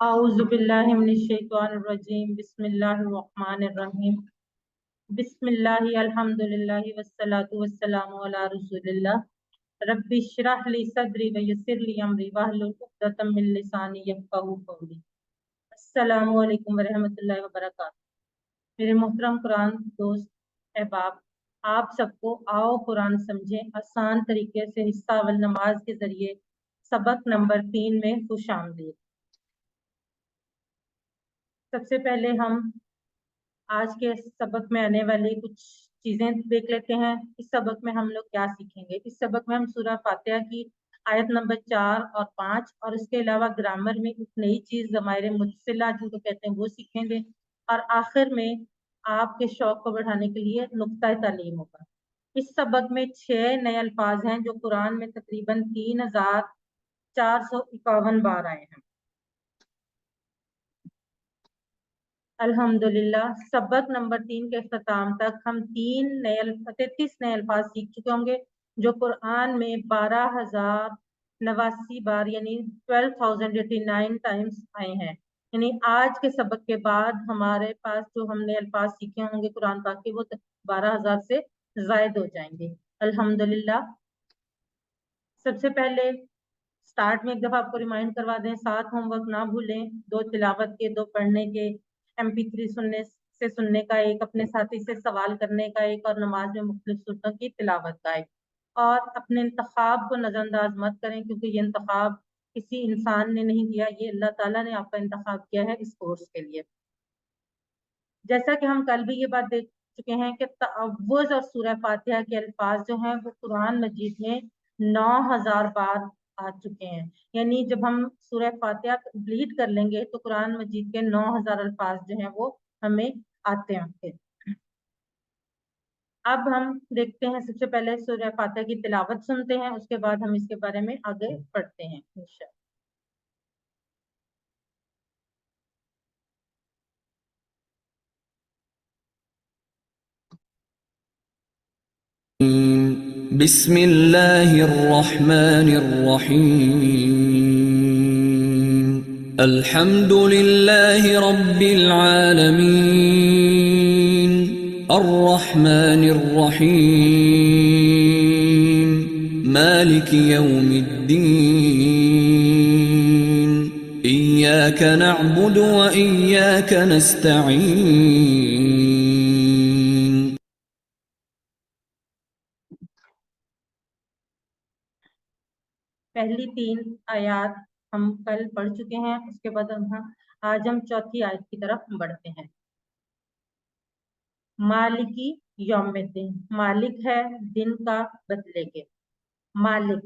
अऊज़ु बिल्लाहि मिनश्शैतानिर्रजीम बिस्मिल्लाहिर्रहमानिर्रहीम बिस्मिल्लाहि अल्हम्दुलिल्लाहि वस्सलातु वस्सलामु अला रसूलिल्लाह रब्बि इश्रह ली सदरी व यस्सिर ली अमरी वहलुल उक़दतम मिन लिसानी यफ़क़हू क़ौली। अस्सलामु अलैकुम व रहमतुल्लाहि व बरकातहू। मेरे मोहतरम कुरान दोस्त अहबाब, आप सबको आओ कुरान समझें आसान तरीके से हिस्सा अवल नमाज के जरिए सबक नंबर 3 में खुशामदीद। सबसे पहले हम आज के सबक में आने वाली कुछ चीजें देख लेते हैं। इस सबक में हम लोग क्या सीखेंगे। इस सबक में हम सूरह फातिहा की आयत नंबर 4 और 5 और इसके अलावा ग्रामर में एक नई चीज ज़माइर मुत्सिला जिनको कहते हैं वो सीखेंगे, और आखिर में आपके शौक को बढ़ाने के लिए नुक्ता तालीम होगा। इस सबक में 6 नए अल्फाज हैं जो कुरान में तकरीबन 3451 बार आए हैं। अल्हम्दुलिल्लाह सबक नंबर 3 के अख्ताम तक हम 33 नए अल्फाज सीख चुके होंगे जो कुरान में 12,089 बार यानी 12,089 टाइम्स आए हैं। यानी आज के सबक के बाद हमारे पास जो हमने अल्फाज सीखे होंगे कुरान पाक के वो 12,000 से जायद हो जाएंगे अल्हम्दुलिल्लाह। सबसे पहले स्टार्ट में एक दफा आपको रिमाइंड करवा दें, 7 होमवर्क ना भूलें, 2 तिलावत के, 2 पढ़ने के, MP3 सुनने का एक, अपने साथी से सवाल करने का एक, और नमाज में मुख्तलिफ सूरतों की तिलावत का एक। और अपने इंतखाब को नजरअंदाज मत करें क्योंकि ये इंतखाब किसी इंसान ने नहीं किया, ये अल्लाह ताला ने आपका इंतखाब किया है इस कोर्स के लिए। जैसा कि हम कल भी ये बात देख चुके हैं कि तअव्वुज़ और सूरह फातिहा के अल्फाज जो हैं वो कुरान मजीद में 9,000 बार आ चुके हैं। यानी जब हम सूरह फातिहा कंप्लीट कर लेंगे तो कुरान मजीद के 9,000 अल्फाज जो हैं वो हमें आते होंगे। अब हम देखते हैं, सबसे पहले सूरह फातिहा की तिलावत सुनते हैं, उसके बाद हम इसके बारे में आगे पढ़ते हैं इंशाअल्लाह। बिस्मिल्लाहिर्रहमानिर्रहीम अल्हम्दुलिल्लाहि रब्बिल आलमीन अर्रहमानिर्रहीम मालिकि यौमिद्दीन इय्याका नअबुदु व इय्याका नस्तईन। पहली 3 आयत हम कल पढ़ चुके हैं, उसके बाद आज हम चौथी आयत की तरफ बढ़ते हैं। मालिकी यौमिद्दीन, मालिक है दिन का बदले के। मालिक,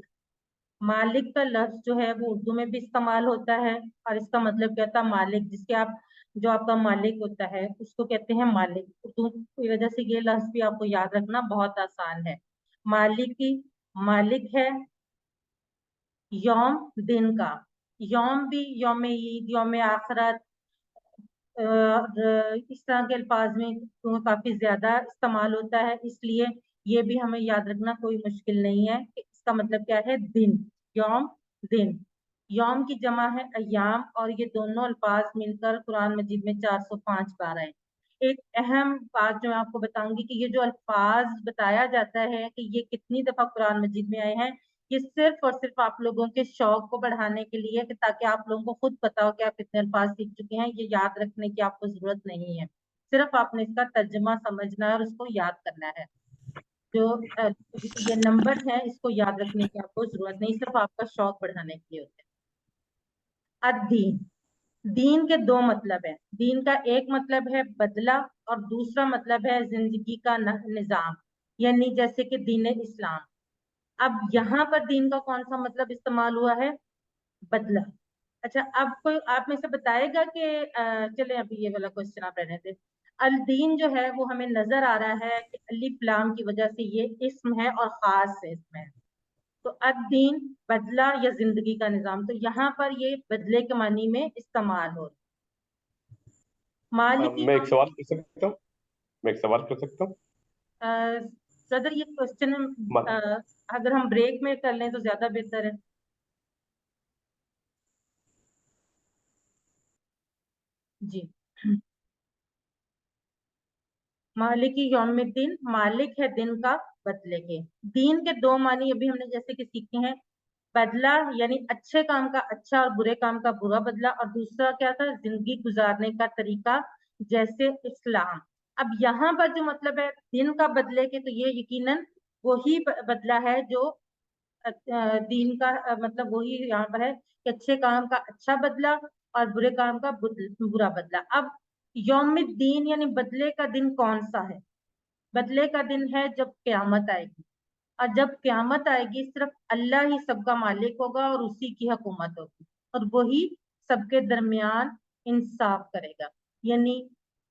मालिक का लफ्ज जो है वो उर्दू में भी इस्तेमाल होता है और इसका मतलब क्या था, मालिक जिसके आप जो आपका मालिक होता है उसको कहते हैं मालिक। उर्दू की वजह से ये लफ्ज भी आपको याद रखना बहुत आसान है। मालिकी मालिक है, यौम दिन का, यौम भी यौम ईद, यौम आखरत, इस तरह के अल्फाज में तो काफी ज्यादा इस्तेमाल होता है, इसलिए ये भी हमें याद रखना कोई मुश्किल नहीं है कि इसका मतलब क्या है, दिन, यौम दिन। यौम की जमा है अय्याम और ये दोनों अल्फाज मिलकर कुरान मजीद में 405 बार आए। एक अहम बात जो मैं आपको बताऊंगी कि ये जो अल्फाज बताया जाता है कि ये कितनी दफा कुरान मजीद में आए हैं, ये सिर्फ और सिर्फ आप लोगों के शौक को बढ़ाने के लिए कि ताकि आप लोगों को खुद पता हो कि आप कितने अल्फाज सीख चुके हैं। ये याद रखने की आपको जरूरत नहीं है, सिर्फ आपने इसका तर्जमा समझना है और उसको याद करना है। जो ये नंबर है इसको याद रखने की आपको जरूरत नहीं, सिर्फ आपका शौक बढ़ाने के लिए होते हैं। अद्दीन, दीन के 2 मतलब है। दीन का एक मतलब है बदला और दूसरा मतलब है जिंदगी का निजाम, यानी जैसे कि दीन इस्लाम। अब यहाँ पर दीन का कौन सा मतलब इस्तेमाल हुआ है, बदला। अच्छा, अब कोई आप में से बताएगा कि चले अभी ये वाला क्वेश्चन आप रहने दें। अल दीन जो है वो हमें नजर आ रहा है कि अलिफ लाम की वजह से ये इस्म है और खास है इसमें। तो अद-दीन बदला या जिंदगी का निजाम, तो यहाँ पर ये बदले के मानी में इस्तेमाल हो। मालिकी मैं एक सवाल पूछ सकता हूँ? मैं एक सवाल पूछ सकता हूँ? सदर ये क्वेश्चन अगर हम ब्रेक में कर लें तो ज्यादा बेहतर है। जी, मालिक यौम दिन, मालिक है दिन का बदले के। दीन के दो मानी अभी हमने जैसे कि सीखे हैं, बदला यानी अच्छे काम का अच्छा और बुरे काम का बुरा बदला, और दूसरा क्या था, जिंदगी गुजारने का तरीका जैसे इस्लाम। अब यहाँ पर जो मतलब है दिन का बदले के, तो ये यकीनन वही बदला है जो दीन का मतलब वही यहाँ पर है कि अच्छे काम का अच्छा बदला और बुरे काम का बुरा बदला। अब यौम दीन यानी बदले का दिन कौन सा है? बदले का दिन है जब क्यामत आएगी, और जब क्यामत आएगी सिर्फ अल्लाह ही सबका मालिक होगा और उसी की हुकूमत होगी, और वही सबके दरमियान इंसाफ करेगा। यानी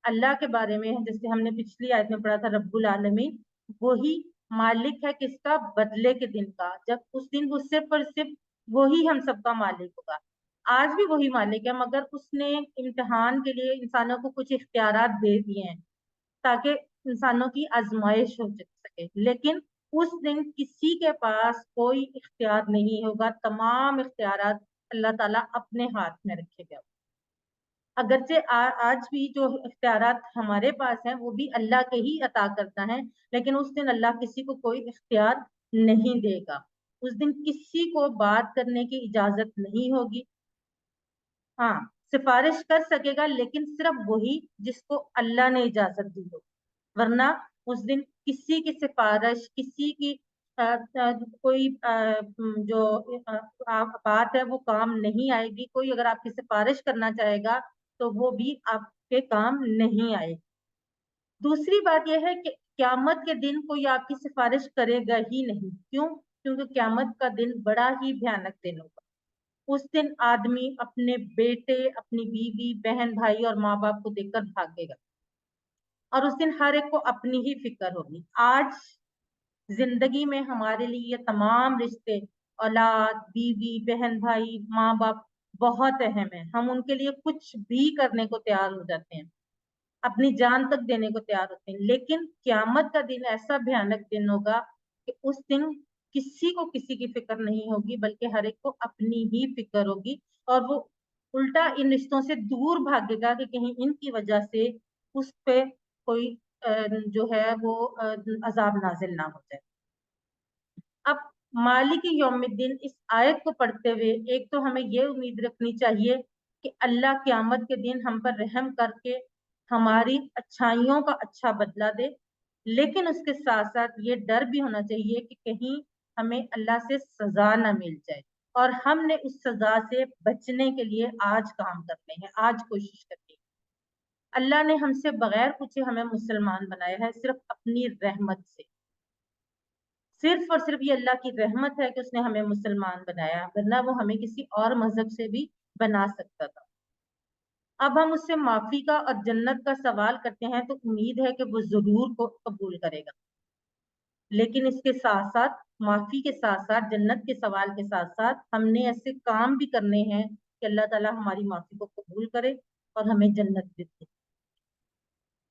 अल्लाह के बारे में है, जैसे हमने पिछली आयत में पढ़ा था, रब्बुल आलमीन वही मालिक है किसका? बदले के दिन का। जब उस दिन वो सिर्फ और सिर्फ वही हम सबका मालिक होगा। आज भी वही मालिक है, मगर उसने इम्तिहान के लिए इंसानों को कुछ इख्तियारात दे दिए हैं ताकि इंसानों की आजमाइश हो सके, लेकिन उस दिन किसी के पास कोई इख्तियार नहीं होगा, तमाम इख्तियारात अल्लाह ताला अपने हाथ में रखेगा। अगरचे आज भी जो इख्तियारात हमारे पास हैं वो भी अल्लाह के ही अता करता है, लेकिन उस दिन अल्लाह किसी को कोई इख्तियार नहीं देगा। उस दिन किसी को बात करने की इजाजत नहीं होगी। हाँ, सिफारिश कर सकेगा लेकिन सिर्फ वही जिसको अल्लाह ने इजाजत दी हो, वरना उस दिन किसी की सिफारिश, किसी की कोई जो बात है वो काम नहीं आएगी। कोई अगर आपकी सिफारिश करना चाहेगा तो वो भी आपके काम नहीं आएगी। दूसरी बात यह है कि क्यामत के दिन कोई आपकी सिफारिश करेगा ही नहीं। क्यों? क्योंकि क्यामत का दिन बड़ा ही भयानक दिन होगा। उस दिन आदमी अपने बेटे, अपनी बीवी, बहन, भाई और माँ बाप को देखकर भागेगा, और उस दिन हर एक को अपनी ही फिक्र होगी। आज जिंदगी में हमारे लिए ये तमाम रिश्ते, औलाद, बीवी, बहन, भाई, माँ बाप बहुत अहम है। हम उनके लिए कुछ भी करने को तैयार हो जाते हैं, अपनी जान तक देने को तैयार होते हैं। लेकिन क्यामत का दिन ऐसा भयानक दिन होगा कि उस दिन किसी को किसी की फिक्र नहीं होगी, बल्कि हर एक को अपनी ही फिक्र होगी, और वो उल्टा इन रिश्तों से दूर भागेगा कि कहीं इनकी वजह से उस पे कोई जो है वो अजाब नाजिल ना हो जाए। अब मालिक यौमिद्दीन इस आयत को पढ़ते हुए एक तो हमें ये उम्मीद रखनी चाहिए कि अल्लाह क़यामत के दिन हम पर रहम करके हमारी अच्छाइयों का अच्छा बदला दे, लेकिन उसके साथ साथ ये डर भी होना चाहिए कि कहीं हमें अल्लाह से सजा ना मिल जाए, और हमने उस सजा से बचने के लिए आज काम करने हैं, आज कोशिश करनी है। अल्लाह ने हमसे बगैर पूछे हमें मुसलमान बनाया है, सिर्फ अपनी रहमत से। सिर्फ और सिर्फ ये अल्लाह की रहमत है कि उसने हमें मुसलमान बनाया, वरना वो हमें किसी और मजहब से भी बना सकता था। अब हम उससे माफी का और जन्नत का सवाल करते हैं तो उम्मीद है कि वो जरूर को कबूल करेगा, लेकिन इसके साथ साथ, माफी के साथ साथ, जन्नत के सवाल के साथ साथ हमने ऐसे काम भी करने हैं कि अल्लाह ताला हमारी माफी को कबूल करे और हमें जन्नत भी दे।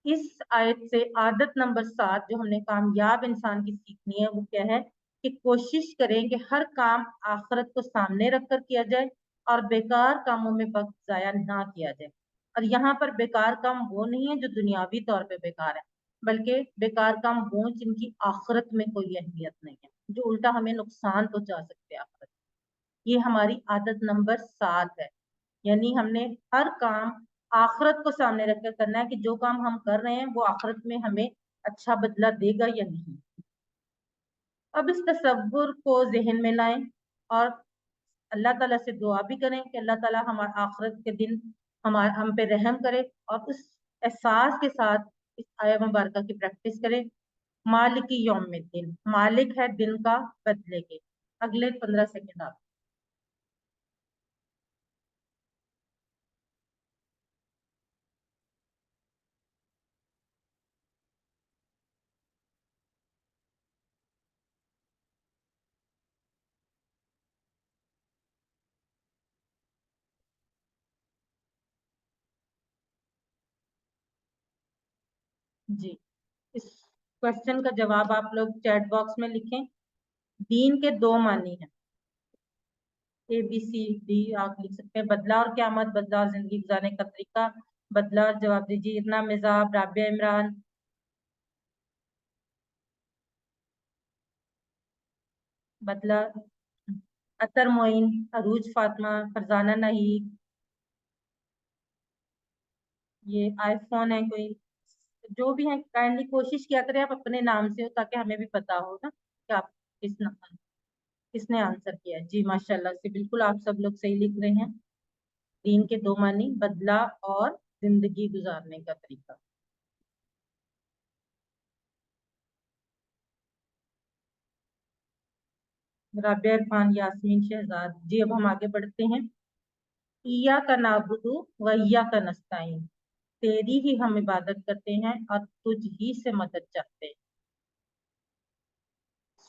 इस आयत से आदत नंबर 7 जो हमने कामयाब इंसान की सीखनी है वो क्या है कि कोशिश करें कि हर काम आखिरत को सामने रखकर किया जाए और बेकार कामों में वक्त जाया ना किया जाए। और यहाँ पर बेकार काम वो नहीं है जो दुनियावी तौर पे बेकार है, बल्कि बेकार काम वो जिनकी आखिरत में कोई अहमियत नहीं है, जो उल्टा हमें नुकसान पहुंचा सकते हैं आखिरत। ये हमारी आदत नंबर 7 है। यानी हमने हर काम आखिरत को सामने रखकर करना है कि जो काम हम कर रहे हैं वो आखिरत में हमें अच्छा बदला देगा या नहीं। अब इस तसव्वुर को जहन में लाएं और अल्लाह ताला से दुआ भी करें कि अल्लाह ताला हमारे आखिरत के दिन हम पे रहम करे, और उस एहसास के साथ इस आया मुबारका की प्रैक्टिस करें। मालिक यौमिद्दीन, मालिक है दिन का बदले के। अगले 15 सेकंड आप। जी, इस क्वेश्चन का जवाब आप लोग चैट बॉक्स में लिखें। दीन के दो मानी हैं, ABCD आप लिख सकते हैं। बदला और क़यामत, बदला और जिंदगी गुजारने का तरीका। बदला और जवाब दीजिए। इरना, मिजाब, राबिया, इमरान। बदला, अतर, मोइन, अरूज, फातिमा, फरजाना, नहीं। ये आईफोन है कोई, जो भी है काइंडली कोशिश किया करें आप अपने नाम से हो, ताकि हमें भी पता हो ना कि आप किसने आंसर किया है। जी माशाल्लाह से बिल्कुल आप सब लोग सही लिख रहे हैं। दीन के दो मानी, बदला और जिंदगी गुजारने का तरीका। राबिया, इरफान, यास्मीन, शहजाद। जी अब हम आगे बढ़ते हैं। इया का नाबुदु व इया का नस्ताइन, तेरी ही हम इबादत करते हैं और तुझ ही से मदद चाहते हैं।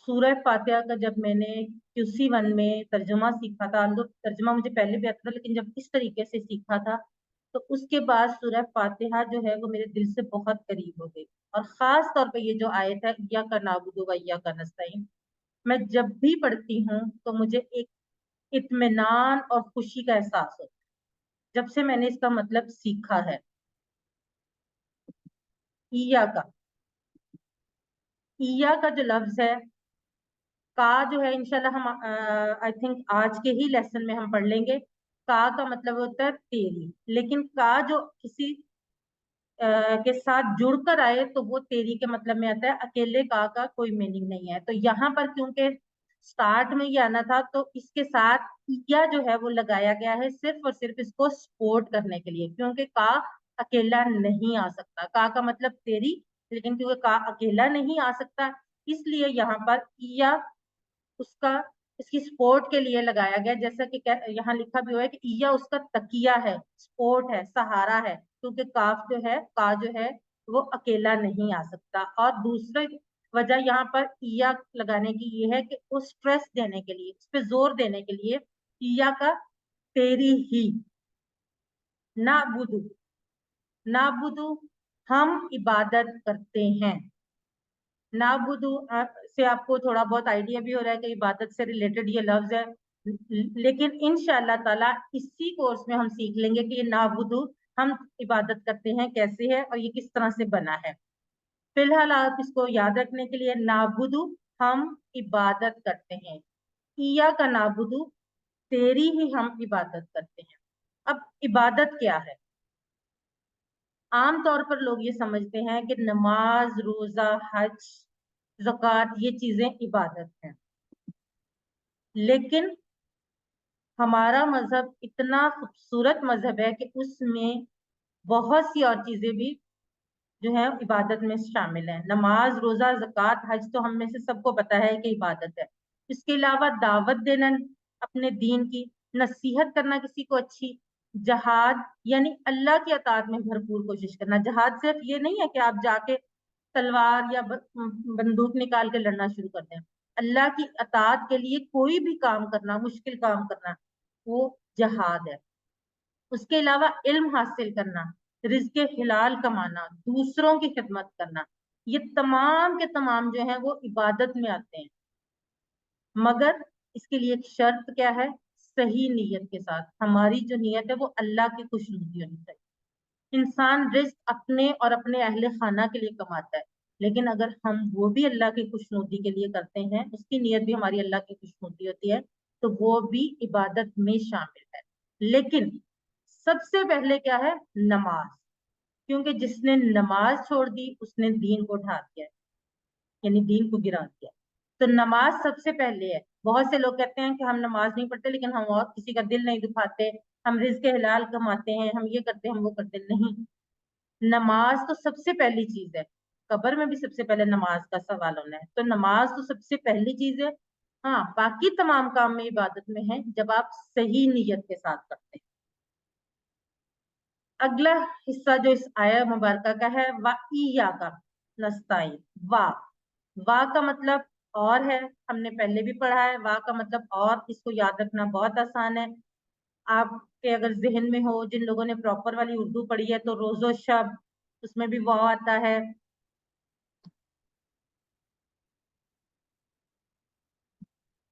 सूरह फातिहा का जब मैंने QC1 में तर्जुमा सीखा था, तो तर्जुमा मुझे पहले भी आता था, लेकिन जब इस तरीके से सीखा था तो उसके बाद सूरह फातिहा जो है वो मेरे दिल से बहुत करीब हो गई। और खास तौर पे ये जो आयत है, इय्या का नाबुदु व इय्या का नस्ताईन, मैं जब भी पढ़ती हूँ तो मुझे एक इत्मीनान और खुशी का एहसास होता है, जब से मैंने इसका मतलब सीखा है। इय्या का, इय्या का जो लफ्ज है, का जो है इंशाल्लाह हम आई थिंक आज के ही लेसन में हम पढ़ लेंगे। का मतलब होता है तेरी, लेकिन का जो किसी के साथ जुड़कर आए तो वो तेरी के मतलब में आता है। अकेले का कोई मीनिंग नहीं है। तो यहाँ पर क्योंकि स्टार्ट में ये आना था, तो इसके साथ या जो है वो लगाया गया है सिर्फ और सिर्फ इसको सपोर्ट करने के लिए, क्योंकि का अकेला नहीं आ सकता। का मतलब तेरी, लेकिन क्योंकि का अकेला नहीं आ सकता, इसलिए यहाँ पर या उसका इसकी सपोर्ट के लिए लगाया गया। जैसा कि यहाँ लिखा भी हुआ है कि ईया उसका तकिया है, सपोर्ट है, सहारा है, क्योंकि काफ जो है, का जो है वो अकेला नहीं आ सकता। और दूसरी वजह यहाँ पर ईया लगाने की ये है कि वो स्ट्रेस देने के लिए, इस पे जोर देने के लिए, ईया का तेरी ही, ना बुदू, ना बुदू हम इबादत करते हैं। नाबुदु से आपको थोड़ा बहुत आइडिया भी हो रहा है कि इबादत से रिलेटेड ये लफ्ज है। लेकिन इंशाअल्लाह ताला इसी कोर्स में हम सीख लेंगे कि ये नाबुदु हम इबादत करते हैं कैसे है और ये किस तरह से बना है। फिलहाल आप इसको याद रखने के लिए, नाबुदु हम इबादत करते हैं, इया का नाबुदु तेरी ही हम इबादत करते हैं। अब इबादत क्या है? आम तौर पर लोग ये समझते हैं कि नमाज, रोजा, हज, ज़कात ये चीजें इबादत हैं, लेकिन हमारा मजहब इतना खूबसूरत मजहब है कि उसमें बहुत सी और चीजें भी जो है इबादत में शामिल है। नमाज, रोजा, ज़कात, हज तो हम में से सबको पता है कि इबादत है। इसके अलावा दावत देना अपने दीन की, नसीहत करना किसी को अच्छी, जहाद यानी अल्लाह की अताअत में भरपूर कोशिश करना। जहाद सिर्फ ये नहीं है कि आप जाके तलवार या बंदूक निकाल के लड़ना शुरू कर दें। अल्लाह की अताअत के लिए कोई भी काम करना, मुश्किल काम करना, वो जहाद है। उसके अलावा इल्म हासिल करना, रिज़्क़ हिलाल कमाना, दूसरों की खिदमत करना, ये तमाम के तमाम जो है वो इबादत में आते हैं। मगर इसके लिए एक शर्त क्या है? सही नीयत के साथ। हमारी जो नीयत है वो अल्लाह की खुशनुदी होनी चाहिए। इंसान रिस्क अपने और अपने अहले खाना के लिए कमाता है, लेकिन अगर हम वो भी अल्लाह की खुशनुदी के लिए करते हैं, उसकी नीयत भी हमारी अल्लाह की खुशनुदी होती है, तो वो भी इबादत में शामिल है। लेकिन सबसे पहले क्या है? नमाज। क्योंकि जिसने नमाज छोड़ दी उसने दीन को ढा दिया, यानी दीन को गिरा दिया। तो नमाज सबसे पहले है। बहुत से लोग कहते हैं कि हम नमाज नहीं पढ़ते, लेकिन हम और किसी का दिल नहीं दुखाते, हम रिज़्क़ हलाल कमाते हैं, हम ये करते हैं, हम वो करते नहीं। नमाज तो सबसे पहली चीज है। कब्र में भी सबसे पहले नमाज का सवाल होना है, तो नमाज तो सबसे पहली चीज है। हाँ, बाकी तमाम काम में इबादत में है जब आप सही नीयत के साथ करते हैं। अगला हिस्सा जो इस आया मुबारका का है, वा ईया का नस्ताइन। वा, वा का मतलब और है, हमने पहले भी पढ़ा है। वा का मतलब और, इसको याद रखना बहुत आसान है। आपके अगर जहन में हो, जिन लोगों ने प्रॉपर वाली उर्दू पढ़ी है, तो रोजो शब, उसमें भी वाव आता है।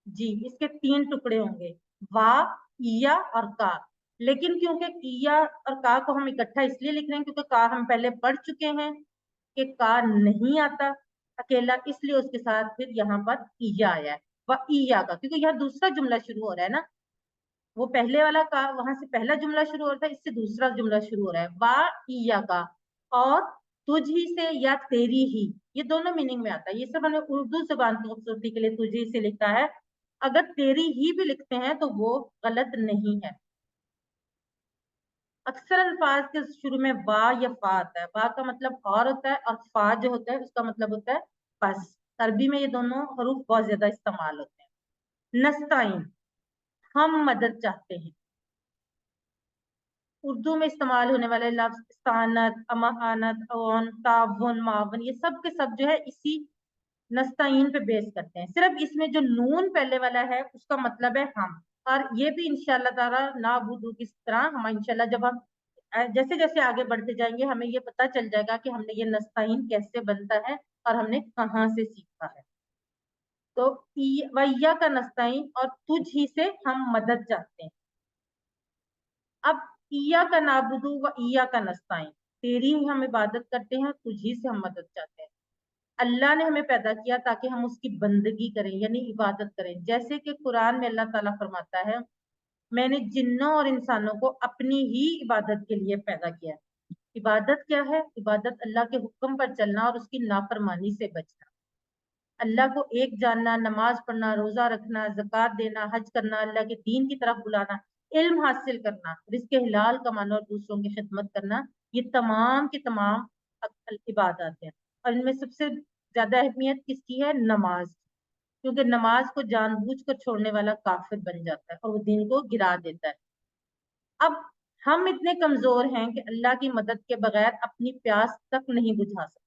जी, इसके तीन टुकड़े होंगे, वा, इया और का। لیکن کیونکہ کیا اور کا کو ہم اکٹھا اس لیے لکھ رہے ہیں کیونکہ کا ہم پہلے پڑھ چکے ہیں کہ کا نہیں آتا اکیلا، اس لیے اس کے ساتھ پھر یہاں پر اییا آیا ہے، وَإِيَّاكَ، کیونکہ یہاں دوسرا جملہ شروع ہو رہا ہے نا، وہ پہلے والا کا وہاں سے پہلا جملہ شروع ہو رہا ہے، اس سے دوسرا جملہ شروع ہو رہا ہے، وَإِيَّاكَ، اور تجھ ہی سے یا تیری ہی، یہ دونوں میننگ میں آتا ہے، یہ سب ہم نے اردو زبان کی خوبصورتی کے لیے تجھ ہی سے لکھا ہے، اگر تیری ہی بھی لکھتے ہیں تو وہ غلط نہیں ہے۔ اکثر الفاظ کے شروع میں وا یا فا آتا ہے، وا کا مطلب اور ہوتا ہے اور فا جو ہوتا ہے اس کا مطلب ہوتا ہے بس۔ عربی میں یہ دونوں حروف بہت زیادہ استعمال ہوتے ہیں۔ نستعین، ہم مدد چاہتے ہیں۔ اردو میں استعمال ہونے والے لفظ استعانت، امانت، اون، تعاون، معاون، یہ سب کے سب جو ہے اسی نستعین پہ بیس کرتے ہیں، صرف اس میں جو نون پہلے والا ہے اس کا مطلب ہے ہم، اور یہ بھی انشاءاللہ تعالی نعبدو کس طرح ہم انشاءاللہ جب ہم جیسے جیسے آگے بڑھتے جائیں گے ہمیں یہ پتہ چل جائے گا کہ ہم نے یہ نستعین کیسے بنتا ہے اور ہم نے کہاں سے سیکھا ہے۔ تو وَإِيَّاكَ کا نستعین، اور تجھ ہی سے ہم مدد چاہتے ہیں۔ اب ایاک نعبد و ایاک نستعین، تیری ہی ہم عبادت کرتے ہیں، تجھی سے ہم مدد چاہتے ہیں۔ اللہ نے ہمیں پیدا کیا تاکہ ہم اس کی بندگی کریں، یعنی عبادت کریں، جیسے کہ قرآن میں اللہ تعالیٰ فرماتا ہے میں نے جنوں اور انسانوں کو اپنی ہی عبادت کے لیے پیدا کیا ہے۔ عبادت کیا ہے؟ عبادت اللہ کے حکم پر چلنا اور اس کی نافرمانی سے بچنا، اللہ کو ایک جاننا، نماز پڑھنا، روزہ رکھنا، زکوٰۃ دینا، حج کرنا، اللہ کے دین کی طرف بلانا، علم حاصل کرنا، رزق حلال کمانا اور دوسروں کی خدمت کرنا، یہ تمام کی تمام عبادات ہیں۔ اور ان میں سب سے زیادہ اہمیت کس کی ہے؟ نماز، کیونکہ نماز کو جان بوجھ کر چھوڑنے والا کافر بن جاتا ہے اور وہ دین کو گرا دیتا ہے۔ اب ہم اتنے کمزور ہیں کہ اللہ کی مدد کے بغیر اپنی پیاس تک نہیں بجھا سکتے،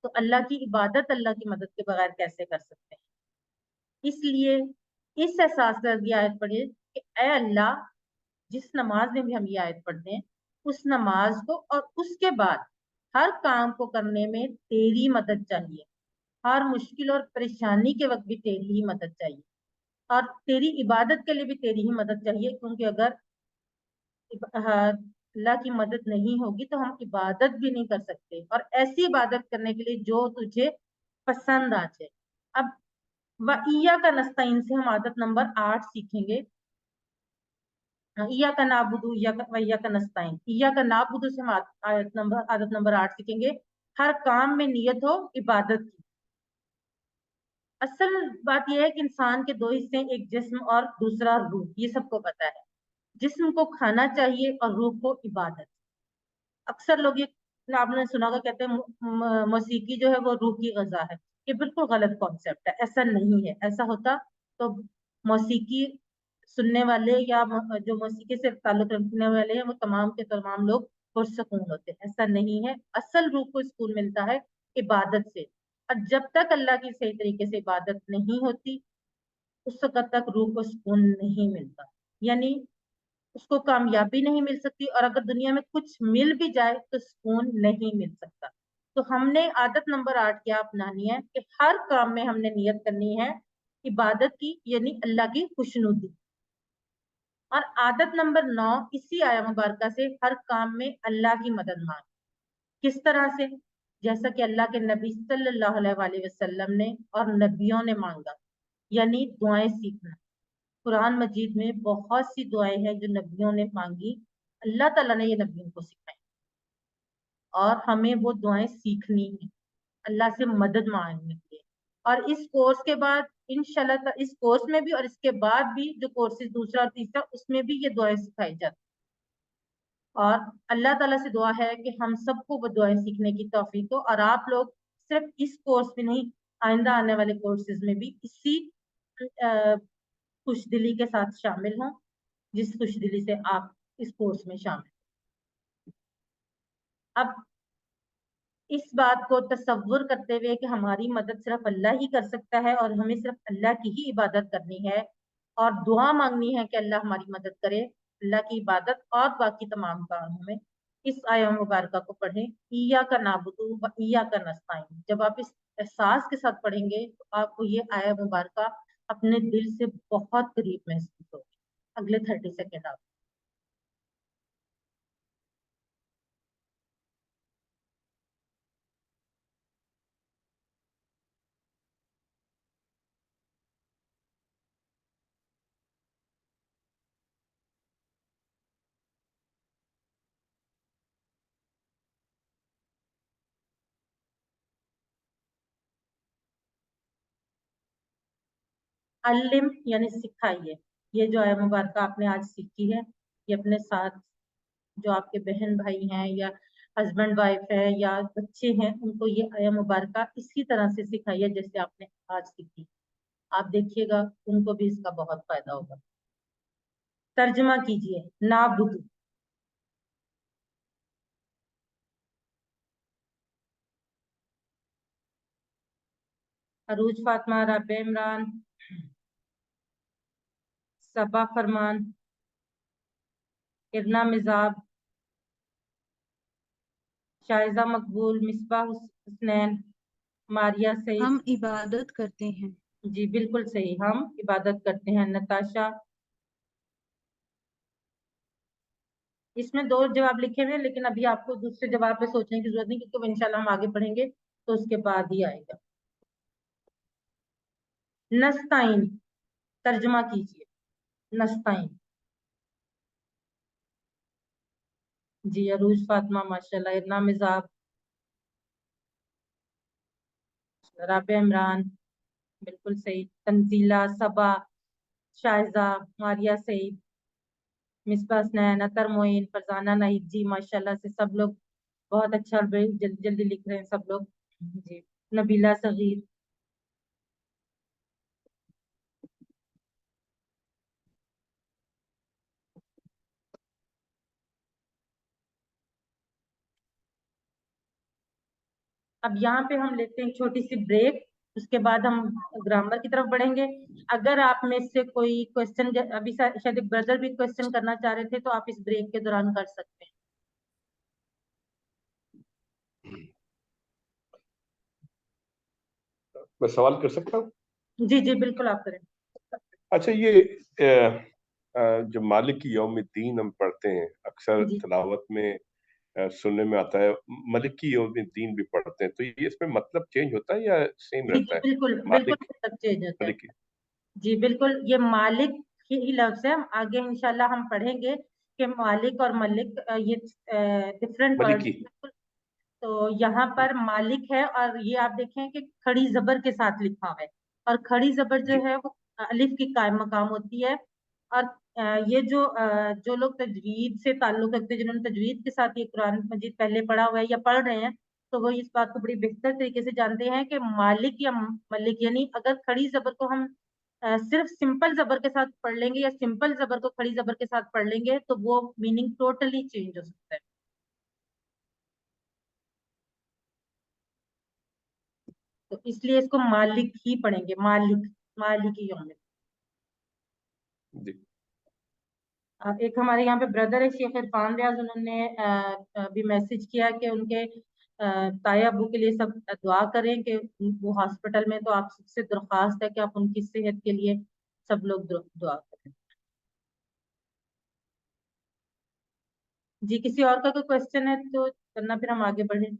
تو اللہ کی عبادت اللہ کی مدد کے بغیر کیسے کر سکتے ہیں؟ اس لیے اس احساس سے یہ آیت پڑھے کہ اے اللہ، جس نماز میں بھی ہم یہ آیت پڑھتے ہیں اس نماز کو اور اس کے بعد ہر کام کو کرنے میں تیری مدد چاہیے، ہر مشکل اور پریشانی کے وقت بھی تیری ہی مدد چاہیے، اور تیری عبادت کے لیے بھی تیری ہی مدد چاہیے، کیونکہ اگر اللہ کی مدد نہیں ہوگی تو ہم عبادت بھی نہیں کر سکتے، اور ایسی عبادت کرنے کے لیے جو تجھے پسند آ جائے۔ اب وَإِيَّاكَ نَسْتَعِينُ سے ہم عادت نمبر 8 سیکھیں گے۔ ایاک نعبد وایاک نستعین، ایاک نعبد سے ہم عادت نمبر 8 سیکھیں گے، ہر کام میں نیت ہو عبادت کی۔ اصل بات یہ ہے کہ انسان کے دو حصے ہیں، ایک جسم اور دوسرا روح، یہ سب کو پتا ہے۔ جسم کو کھانا چاہیے اور روح کو عبادت۔ اکثر لوگ یہ آپ نے سنا ہوگا کہتے ہیں موسیقی جو ہے وہ روح کی غذا ہے، یہ بالکل غلط کانسیپٹ ہے، ایسا نہیں ہے۔ ایسا ہوتا تو موسیقی سننے والے یا جو موسیقی سے تعلق رکھنے والے ہیں وہ تمام کے تمام لوگ پرسکون ہوتے ہیں، ایسا نہیں ہے۔ اصل روح کو سکون ملتا ہے عبادت سے، اور جب تک اللہ کی صحیح طریقے سے عبادت نہیں ہوتی اس وقت تک روح کو سکون نہیں ملتا، یعنی اس کو کامیابی نہیں مل سکتی، اور اگر دنیا میں کچھ مل بھی جائے تو سکون نہیں مل سکتا۔ تو ہم نے عادت نمبر 8 کیا اپنانی ہے کہ ہر کام میں ہم نے نیت کرنی ہے عبادت کی، یعنی اللہ کی خوشنودی۔ اور عادت نمبر 9 اسی آیہ مبارکہ سے ہر کام میں اللہ کی مدد مانگ۔ کس طرح سے؟ جیسا کہ اللہ کے نبی صلی اللہ علیہ وآلہ وسلم نے اور نبیوں نے مانگا، یعنی دعائیں سیکھنا۔ قرآن مجید میں بہت سی دعائیں ہیں جو نبیوں نے مانگی، اللہ تعالیٰ نے یہ نبیوں کو سکھائی، اور ہمیں وہ دعائیں سیکھنی ہیں اللہ سے مدد مانگنے کے لیے۔ اور اس کورس کے بعد انشاءاللہ اس کورس میں بھی اور اس کے بعد بھی جو کورسز دوسرا اور تیسرا اس میں بھی یہ دعائیں سکھائی جاتی ہیں، اور اللہ تعالیٰ سے دعا ہے کہ ہم سب کو وہ دعائیں سیکھنے کی توفیق ہو، اور آپ لوگ صرف اس کورس میں نہیں آئندہ آنے والے کورسز میں بھی اسی خوش دلی کے ساتھ شامل ہوں جس خوش دلی سے آپ اس کورس میں شامل ہیں۔ اب اس بات کو تصور کرتے ہوئے کہ ہماری مدد صرف اللہ ہی کر سکتا ہے اور ہمیں صرف اللہ کی ہی عبادت کرنی ہے اور دعا مانگنی ہے کہ اللہ ہماری مدد کرے اللہ کی عبادت اور باقی تمام کاموں میں، اس آیہ مبارکہ کو پڑھیں، ایاک نعبد و ایاک نستعین۔ جب آپ اس احساس کے ساتھ پڑھیں گے تو آپ کو یہ آیہ مبارکہ اپنے دل سے بہت قریب محسوس ہوگی۔ اگلے 30 سیکنڈ آپ अल्लिम यानी सिखाइए। ये जो आया मुबारक आपने आज सीखी है, ये अपने साथ जो आपके बहन भाई हैं या हस्बैंड वाइफ है या बच्चे हैं, उनको ये आया मुबारक इसी तरह से सिखाइए जैसे आपने आज सीखी। आप देखिएगा उनको भी इसका बहुत फायदा होगा। तर्जुमा कीजिए नाबुदु। अरूज फातिमा, राबे इमरान, सबा फरमान, इरना मिजाब, शाइजा मकबूल, मिसबा हुसनैन, मारिया सईद। हम इबादत करते हैं। जी बिल्कुल सही, हम इबादत करते हैं। नताशा, इसमें 2 जवाब लिखे हुए हैं लेकिन अभी आपको दूसरे जवाब पे सोचने की जरूरत नहीं, क्योंकि इंशाल्लाह हम आगे पढ़ेंगे तो उसके बाद ही आएगा। नस्ताइन, तर्जुमा कीजिए नस्ताइन। जी अरूज फातिमा माशाल्लाह, इरना मिजाब, राबे इमरान बिल्कुल सही, तंजीला, सबा, शाइजा, मारिया सईद, मिसबा हसनैन, अतर मोइन, फरजाना नाहिद। जी माशाल्लाह से सब लोग बहुत अच्छा और बड़ी जल्दी जल्दी लिख रहे हैं सब लोग। जी नबीला सगीर, अब यहाँ पे हम लेते हैं छोटी सी ब्रेक, उसके बाद हम ग्रामर की तरफ बढ़ेंगे। अगर आप में से कोई क्वेश्चन, अभी शायद एक ब्रदर भी क्वेश्चन करना चाह रहे थे, तो आप इस ब्रेक के दौरान कर सकते हैं। मैं सवाल कर सकता हूँ? जी जी बिल्कुल आप करें। अच्छा, ये जो मालिक की यौमिद्दीन हम पढ़ते हैं अक्सर जी तिलावत में, सुनने में आता है मलिक की यौमिद्दीन भी पढ़ते हैं, तो ये इसमें मतलब चेंज होता है या सेम जी जी रहता है? बिल्कुल बिल्कुल मालिक, मतलब चेंज होता है। मालिक की। जी बिल्कुल, ये मालिक ही लफ्ज है। हम आगे इंशाल्लाह हम पढ़ेंगे कि मालिक और मलिक ये डिफरेंट वर्ड। मलिकी। तो यहाँ पर मालिक है और ये आप देखें कि खड़ी जबर के साथ लिखा हुआ है, और खड़ी जबर जो जी है वो अलिफ की कायम मकाम होती है। और ये जो लोग तजवीद से ताल्लुक रखते हैं, जिन्होंने तजवीद के साथ ये कुरान मजीद पहले पढ़ा हुआ है या पढ़ रहे हैं, तो वो इस बात को बड़ी बेहतर तरीके से जानते हैं कि मालिक या मलिक, यानी अगर खड़ी जबर को हम सिर्फ सिंपल जबर के साथ पढ़ लेंगे या सिंपल जबर को खड़ी जबर के साथ पढ़ लेंगे, तो वो मीनिंग टोटली चेंज हो सकता है। तो इसलिए इसको मालिक ही पढ़ेंगे, मालिक, मालिक ही यौम। जी। एक हमारे यहाँ पे ब्रदर है शेख इरफान रियाज, उन्होंने अभी मैसेज किया कि उनके ताया अबू के लिए सब दुआ करें कि वो हॉस्पिटल में, तो आप सबसे दरख्वास्त है कि आप उनकी सेहत के लिए सब लोग दुआ करें। जी किसी और का कोई क्वेश्चन है तो करना, फिर हम आगे बढ़े।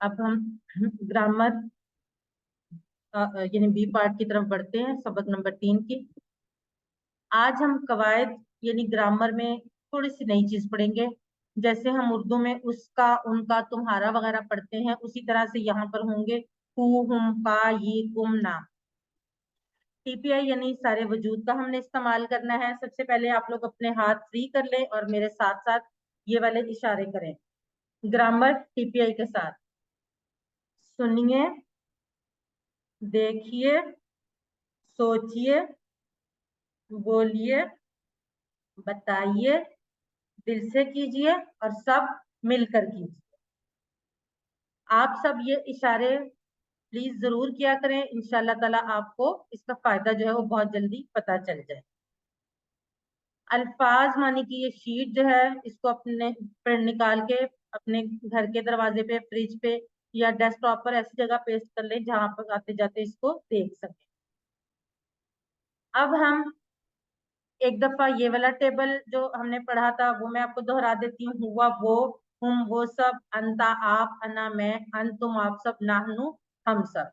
अब हम ग्रामर यानी बी पार्ट की तरफ बढ़ते हैं, सबक नंबर 3 की। आज हम कवायद यानी ग्रामर में थोड़ी सी नई चीज पढ़ेंगे। जैसे हम उर्दू में उसका, उनका, तुम्हारा वगैरह पढ़ते हैं, उसी तरह से यहाँ पर होंगे हु, हुम, का, ये, कुम, ना। टीपीआई यानी सारे वजूद का हमने इस्तेमाल करना है। सबसे पहले आप लोग अपने हाथ फ्री कर लें और मेरे साथ साथ ये वाले इशारे करें ग्रामर टीपीआई के साथ। सुनिए, देखिए, सोचिए, बोलिए, बताइए, दिल से कीजिए और सब मिलकर कीजिए। आप सब ये इशारे प्लीज जरूर किया करें, इंशाल्लाह ताला आपको इसका फायदा जो है वो बहुत जल्दी पता चल जाए। अल्फाज मानी की ये शीट जो है, इसको अपने प्रिंट निकाल के अपने घर के दरवाजे पे, फ्रिज पे या डेस्कटॉप पर ऐसी जगह पेस्ट कर लें जहां पर आते जाते इसको देख सकें। अब हम एक दफा ये वाला टेबल जो हमने पढ़ा था वो मैं आपको दोहरा देती हूँ। हुआ वो, हम वो सब, अंता आप, अना मैं, अंतुम आप सब, नाहनु हम सब।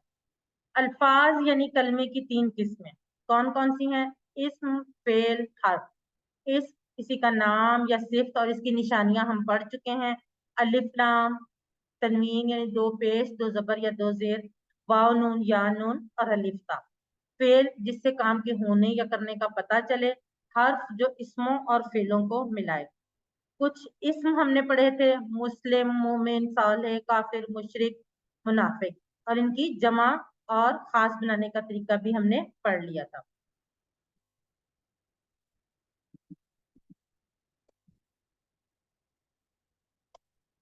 अल्फाज यानी कलमे की 3 किस्में कौन कौन सी हैं? इस्म, फेल, हर्फ। इस किसी का नाम या सिफ्त और इसकी निशानियां हम पढ़ चुके हैं। अलिफ लाम, तनवीन यानी 2 पेश, 2 जबर या 2 जेर, वाव नून या नून और अलिफ ता। फेल जिससे काम के होने या करने का पता चले। हर्फ जो इसमों और फेलों को मिलाए। कुछ इस्म हमने पढ़े थे, मुस्लिम, मोमिन, सालेह, काफिर, मुशरिक, मुनाफिक, और इनकी जमा और खास बनाने का तरीका भी हमने पढ़ लिया था।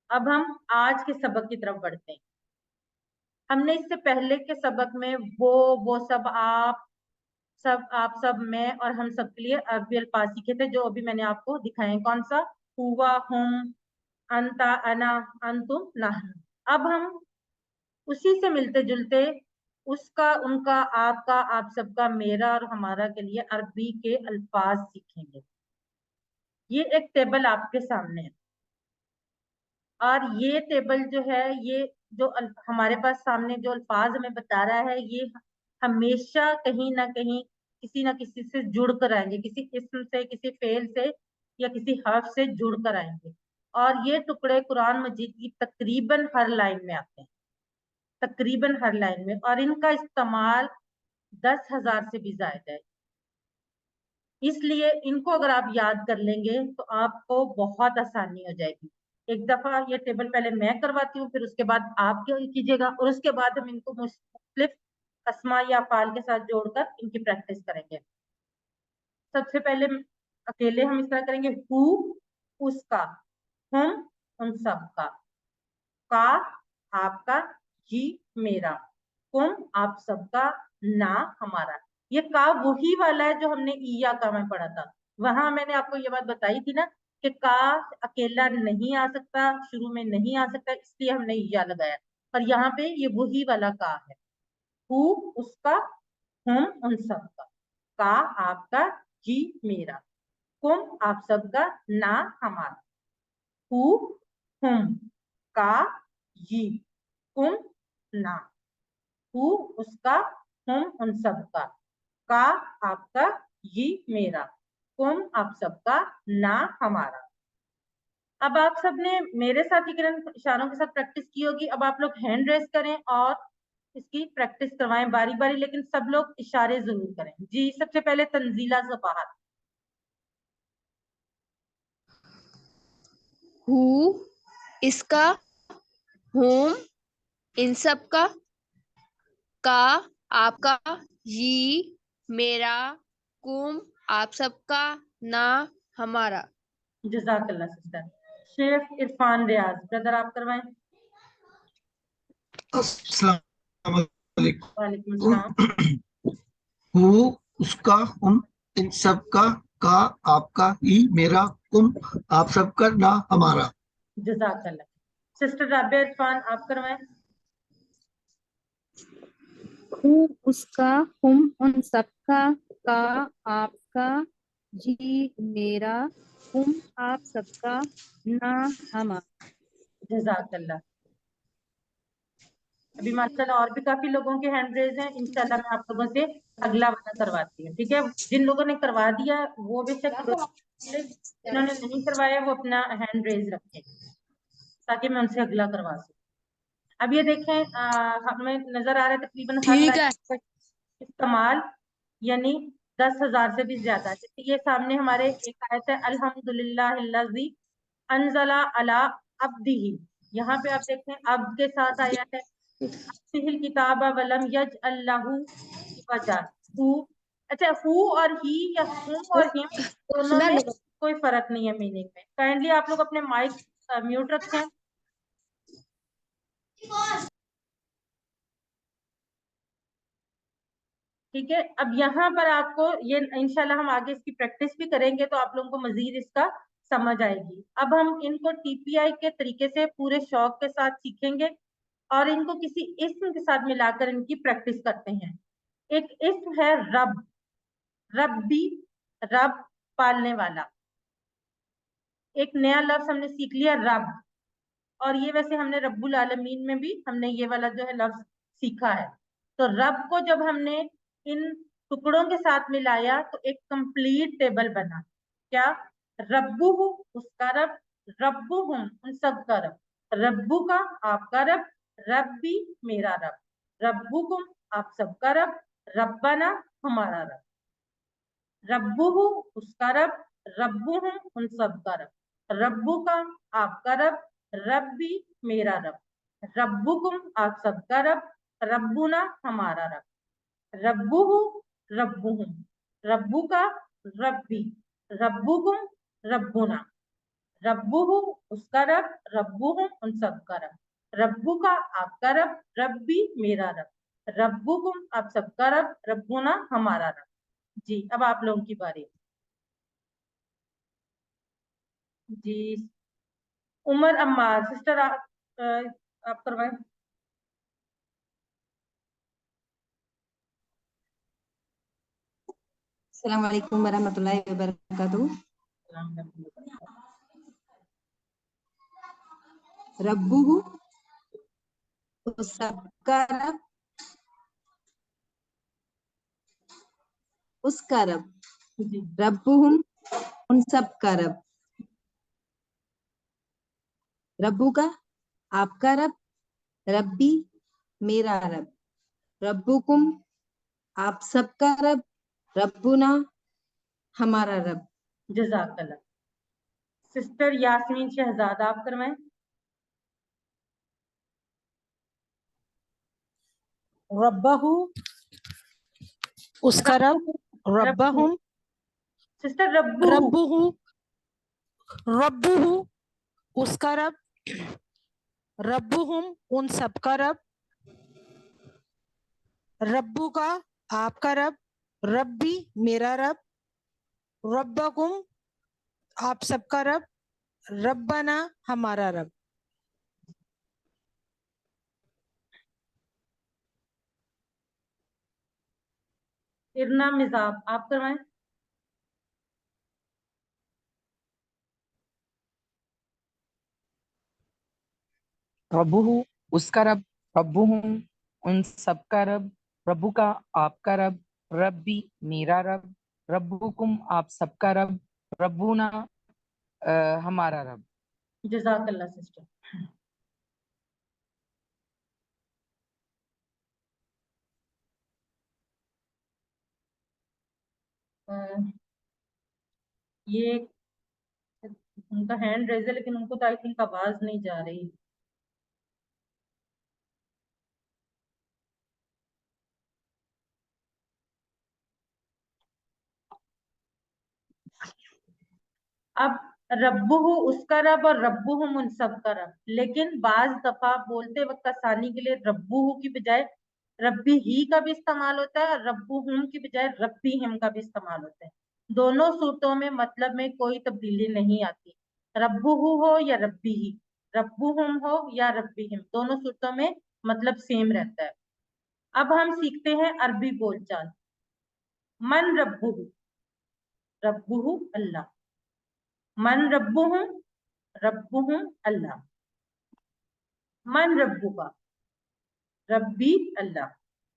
अब हम आज के सबक की तरफ बढ़ते हैं। हमने इससे पहले के सबक में वो सब, आप सब, मैं और हम सब के लिए अरबी अल्फाज सीखे थे जो अभी मैंने आपको दिखाए। कौन सा? हुआ, हम, अंता, अना, अंतुम, नहनु। अब हम उसी से मिलते जुलते उसका, उनका, आपका, आप सबका, मेरा और हमारा के लिए अरबी के अल्फाज सीखेंगे। ये एक टेबल आपके सामने है और ये टेबल जो है, ये जो हमारे पास सामने जो अल्फाज हमें बता रहा है, ये हमेशा कहीं ना कहीं किसी ना किसी से जुड़ कर आएंगे, किसी इस्म से, किसी फेल से या किसी हर्फ से जुड़ कर आएंगे। और ये टुकड़े कुरान मजीद की तकरीबन हर लाइन में आते हैं, तकरीबन हर लाइन में, और इनका इस्तेमाल 10,000 से भी ज्यादा है। इसलिए इनको अगर आप याद कर लेंगे तो आपको बहुत आसानी हो जाएगी। एक दफा ये टेबल पहले मैं करवाती हूँ, फिर उसके बाद आप कीजिएगा, और उसके बाद हम इनको मुख्तलिफ अस्मा या अफ़ाल के साथ जोड़कर इनकी प्रैक्टिस करेंगे। सबसे पहले अकेले हम इस तरह करेंगे, हु उसका, हम उन सब का आपका, जी मेरा, कुम आप सबका, ना हमारा। ये का वही वाला है जो हमने ईया का में पढ़ा था। वहां मैंने आपको ये बात बताई थी ना कि का अकेला नहीं आ सकता, शुरू में नहीं आ सकता, इसलिए हमने ईया लगाया। और यहाँ पे ये वही वाला का है। हु उसका, हम उन सबका, का आपका, जी मेरा, कुम आप सबका, ना हमारा। हु, हम, का, जी, कुम, ना। हु उसका, हम उन सबका, का आपका, जी मेरा, कुम आप सबका, ना हमारा। अब आप सबने मेरे साथ ही किरण इशारों के साथ प्रैक्टिस की होगी। अब आप लोग हैंड रेस करें और इसकी प्रैक्टिस करवाएं बारी बारी, लेकिन सब लोग इशारे जरूर करें। जी, सबसे पहले तंजीला ज़बाहत। हु इसका, होम इन सब का आपका, ये मेरा, कुम आप सबका, ना हमारा। जज़ाकल्लाह सिस्टर। शेख इरफान रियाज ब्रदर, आप करवाएं। अस्सलाम वालेकुम वालेकुम। अस्सलाम। हु उसका, हम इन सब का आपका, ही मेरा, कुम आप सबका, ना हमारा। जज़ाकल्लाह। सिस्टर राबिया इरफान, आप करवाएं। हु उसका, हम उन सबका, का आपका, जी मेरा, हम आप सबका, ना हमारा। जज़ाकल्लाह। अभी माशाल्लाह और भी काफी लोगों के हैंड रेज हैं। इंशाल्लाह मैं आप लोगों से अगला वाला करवाती हूँ, ठीक है? जिन लोगों ने करवा दिया वो बेशक, जिन्होंने नहीं करवाया वो अपना हैंड रेज रखें ताकि मैं उनसे अगला करवा सकूं। अब ये देखें, हमें नजर आ रहा है तकरीबन हर ठीक है। लाइन का इस्तेमाल यानी 10,000 से भी ज्यादा। जैसे ये सामने हमारे एक आयत है, अल्हम्दुलिल्लाहिल्लज़ी अनज़ला अला अब्दिही। यहाँ पे आप देखें अब के साथ आया है, अब्दिहिल किताबा वलम यजअल लहू इवजा। हु, अच्छा, हु और ही या हुम और हिम दोनों में कोई फर्क नहीं है मीनिंग में। काइंडली आप लोग अपने माइक म्यूट रखें। ठीक है, अब यहाँ पर आपको ये इंशाल्लाह हम आगे इसकी प्रैक्टिस भी करेंगे तो आप लोगों को मजीद इसका समझ आएगी। अब हम इनको टीपीआई के तरीके से पूरे शौक के साथ सीखेंगे। اور ان کو کسی اسم کے ساتھ ملا کر ان کی پریکٹس کرتے ہیں. ایک اسم ہے رب، ربی، رب پالنے والا. ایک نیا لفظ ہم نے سیکھ لیا رب، اور یہ ویسے ہم نے رب العالمین میں بھی ہم نے یہ والا جو ہے لفظ سیکھا ہے. تو رب کو جب ہم نے ان ٹکڑوں کے ساتھ ملایا تو ایک کمپلیٹ ٹیبل بنا. کیا؟ ربو اس کا رب، ربو ان سب کا رب، ربو کا آپ کا رب، ربی میرا رب، ربو آپ سب کا رب، ربنا ہمارا رب. ربو اس کا رب، ربو ان سب کا رب، ربو کا آپ کا رب، ربی میرا رب، ربکم آپ سب کا رب، ربنا ہمارا رب. ربو ربہم، ربو کا ربی، ربکم ربنا، ربو اس کا رب، ربو ان سب کا رب، ربو کا آپ کا رب، ربی میرا رب، ربکم آپ سب کا رب، ربنا ہمارا رب. جی اب آپ لوگوں کی باری. جی عمر عمار سسٹر آپ کروائیں. السلام علیکم ورحمۃ اللہ وبرکاتہ. ربہ اس سب کا رب، اس کا رب، جی ربہم ان سب کا رب، ربو کا آپ کا رب، ربی میرا رب، ربکم آپ سب کا رب، ربنا ہمارا رب. جزاک اللہ. سسٹر یاسمین شہزاد آپ کروائیں. ربہ اس کا رب، ربہم سسٹر ربو ربہ، ربہ اس کا رب، ربہم ان سب کا رب، ربو کا آپ کا رب، ربی میرا رب، ربکم آپ سب کا رب، ربنا ہمارا رب. ارنا مزاب آپ کروائیں. ربہ اس کا رب، ربہم ان سب کا رب، ربو کا آپ کا رب، ربی میرا رب، ربکم آپ سب کا رب، ربنا ہمارا رب. جزاک اللہ سسٹر. یہ ان کا ہینڈ ریز ہے لیکن ان کو تو آئی تھنک آواز نہیں جا رہی. اب ربو اس کا رب اور ربو ان سب کا رب، لیکن بعض دفعہ بولتے وقت آسانی کے لیے ربو کی بجائے ربی ہی کا بھی استعمال ہوتا ہے، اور ربو کی بجائے ربی ہم کا بھی استعمال ہوتا ہے. دونوں صورتوں میں مطلب میں کوئی تبدیلی نہیں آتی. ربو ہو یا ربی ہی، ربو ہو یا ربی ہم، دونوں صورتوں میں مطلب سیم رہتا ہے. اب ہم سیکھتے ہیں عربی بول چال. من ربو، ربو اللہ، من ربہم، ربہم اللہ، من ربک ربی اللہ،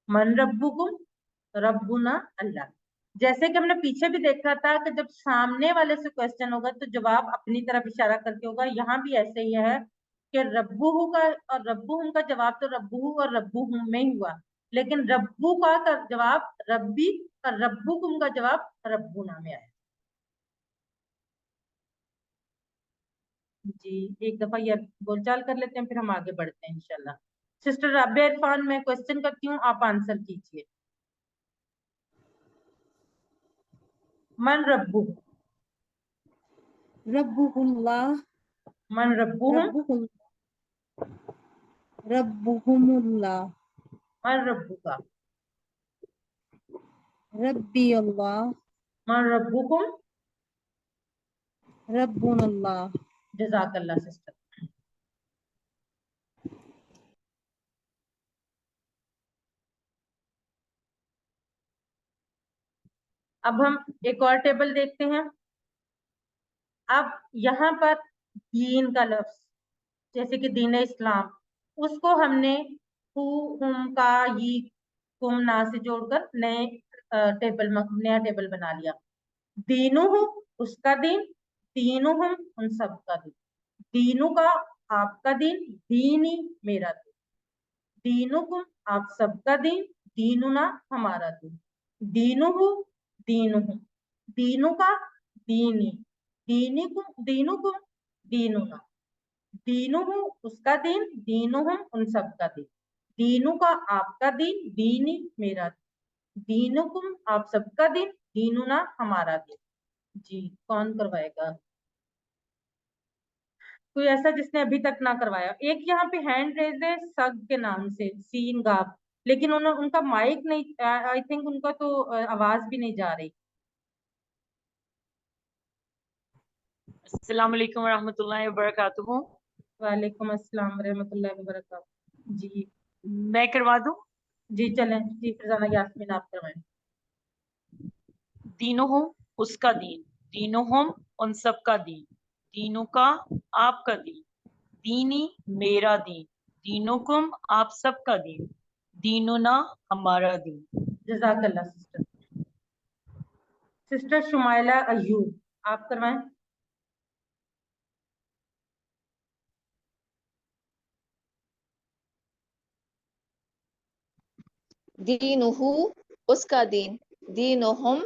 من ربکم ربنا اللہ. جیسے کہ ہم نے پیچھے بھی دیکھا تھا کہ جب سامنے والے سے کوسچن ہوگا تو جواب اپنی طرف اشارہ کر کے ہوگا. یہاں بھی ایسے ہی ہے کہ ربو کا اور ربہم کا جواب تو ربو اور ربہم میں ہی ہوا، لیکن ربو کا جواب ربی اور ربکم کا جواب ربنا میں آیا. جی ایک دفعہ یہ بول چال کر لیتے ہیں پھر ہم آگے بڑھتے ہیں انشاءاللہ. سسٹر رابعہ عرفان میں کوسچن کرتی ہوں، آپ آنسر کیجئے. من ربو، ربہ اللہ، من ربوہم، ربہم اللہ، من ربکا، ربی اللہ، من ربکم. ربنا اللہ. جزاک اللہ سسٹر. अब हम एक और टेबल देखते हैं। अब यहाँ पर दीन का लफ्ज, जैसे कि दीन इस्लाम, उसको हमने हु, हुम, का, ये, कुम, ना से जोड़कर नया टेबल बना लिया। दीनुहु उसका दीन, दीनुहुम उन सब का दीन, दीनु का आपका दीन, दीनी मेरा दीन, दीनुकुम आप सबका दीन, दीनुना हमारा दीन, दीनुहु दीनुहुम, दीनु का दीनी, दीनुकुम दीनुना, दीनुहु उसका दीन, दीनुहुम उन सबका दीन, दीनु का आपका दीन, दीनी मेरा दीन, दीनुकुम आप सबका दीन, दीनुना हमारा दीन। जी कौन करवाएगा? कोई ऐसा जिसने अभी तक ना करवाया? एक यहाँ पे हैंड रेज है सग के नाम से, सीन गाब, लेकिन उनका माइक नहीं, आई थिंक उनका तो आवाज भी नहीं जा रही। अस्सलाम वालेकुम रहमतुल्लाहि व बरकातुहू। वालेकुम अस्सलाम रहमतुल्लाहि व बरकातुहू। जी मैं करवा दूं? जी चलें, जी फरजाना यास्मीन आप करवाएं। दीनुहुम उसका दीन, दीनुहुम उन सब का दीन, दीनु का आपका दीन, दीनी मेरा दीन, दीनुकुम आप सब का दीन, दीनुना हमारा दीन। जज़ाकल्लाह सिस्टर। सिस्टर शुमाइला अयूब आप करवाएं। दीनुहु उसका दीन, दीनुहुम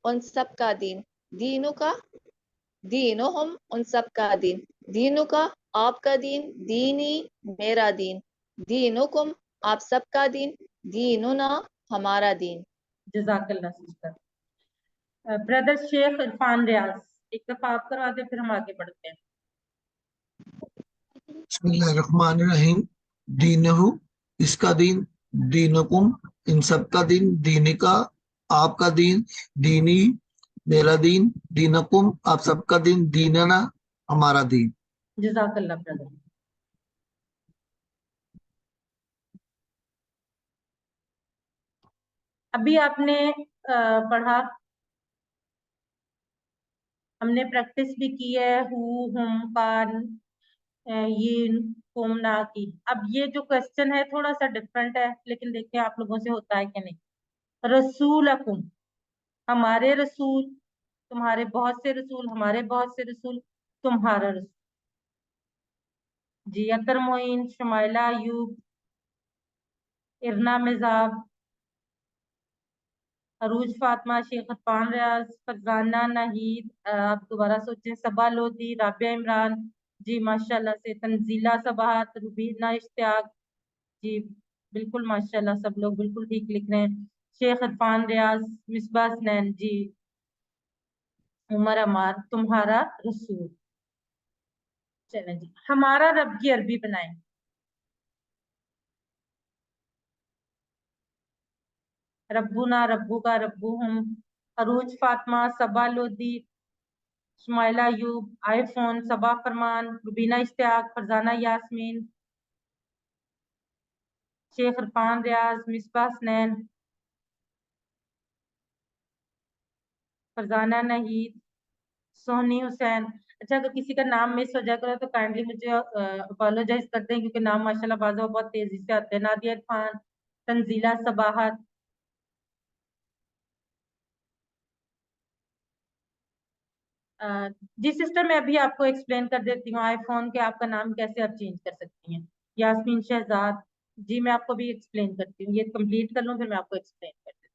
उन सब का दीन, दीनु का दीनुहुम उन सब का दीन, दीनु का आपका दीन, दीनी मेरा दीन, दीनुकुम आप सबका दीन, दीनुना हमारा दीन। जज़ाकल्लाह सिस्टर। ब्रदर शेख इरफान रियाज एक दफा आप करवा दे, फिर हम आगे बढ़ते हैं। बिस्मिल्लाहिर्रहमानिर्रहीम। दीनहु इसका दीन, दीनकुम इन सब का दीन, दीनी का आपका दीन, दीनी मेरा दीन, दीनकुम आप सबका दीन, दीनना हमारा दीन। जज़ाकल्लाह ब्रदर। अभी आपने पढ़ा, हमने प्रैक्टिस भी की है हु, हुम, कान, ये, कुम, ना की। अब ये जो क्वेश्चन है थोड़ा सा डिफरेंट है, लेकिन देखिए आप लोगों से होता है कि नहीं। रसूलकुम हमारे रसूल, तुम्हारे बहुत से रसूल, हमारे बहुत से रसूल, तुम्हारा रसूल। जी अतर मोइन, शुमाइला अयूब, इरना मिजाब, अरूज फातिमा, शेख इरफान रियाज, फरजाना नाहीद, आप दोबारा सोचें, सबा लोधी, राबिया इमरान, जी माशाल्लाह से, तंजीला सबाहत, रुबीना इश्तियाक, जी बिल्कुल माशाल्लाह सब लोग बिल्कुल ठीक लिख रहे हैं। शेख इरफान रियाज, मिसबा हसनैन, जी उमर अमार, तुम्हारा रसूल। चलें जी, हमारा रब की अरबी बनाएं। रब्बुना, रब्बुका, रब्बुहुम, अरूज फातिमा, सबा लोधी, शुमाइला अयूब, आईफोन, सबा फरमान, रुबीना इश्तियाक, फरजाना यास्मीन, शेख इरफान रियाज, मिसबा हसनैन, फरजाना नहीद, सोहनी हुसैन। अच्छा अगर किसी का नाम मिस हो जाए तो काइंडली मुझे अपोलोजाइज करते हैं, क्योंकि नाम माशाल्लाह बाज़ बहुत तेजी से आते हैं। नादिया खान, तंजीला सबाहत, जी सिस्टर मैं अभी आपको एक्सप्लेन कर देती हूँ आईफोन के आपका नाम कैसे आप चेंज कर सकती हैं। यास्मीन शहजाद, जी मैं आपको भी एक्सप्लेन करती हूँ, ये कंप्लीट कर लूँ फिर मैं आपको एक्सप्लेन करती हूँ।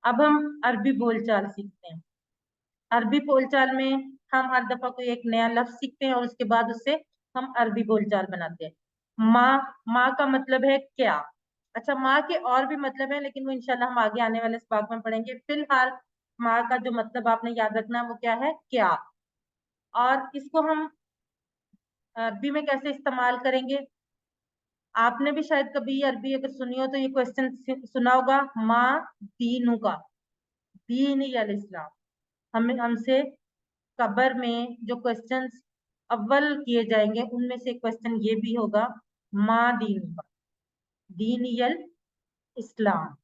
अब हम अरबी बोलचाल सीखते हैं। अरबी बोलचाल में हम हर दफा कोई एक नया लफ्ज सीखते हैं और उसके बाद उससे हम अरबी बोलचाल बनाते हैं। माँ का मतलब है क्या। अच्छा माँ के और भी मतलब है, लेकिन वो इंशाल्लाह हम आगे आने वाले सबाक में पढ़ेंगे। फिलहाल माँ का जो मतलब आपने याद रखना वो क्या है, क्या। और इसको हम अरबी में कैसे इस्तेमाल करेंगे, आपने भी शायद कभी अरबी अगर सुनी हो तो ये क्वेश्चन सुना होगा, माँ दीनू का, दीन या इस्लाम, हमें हमसे कबर में जो क्वेश्चंस अव्वल किए जाएंगे उनमें से क्वेश्चन ये भी होगा, मा दीनुका, दीनियल इस्लाम।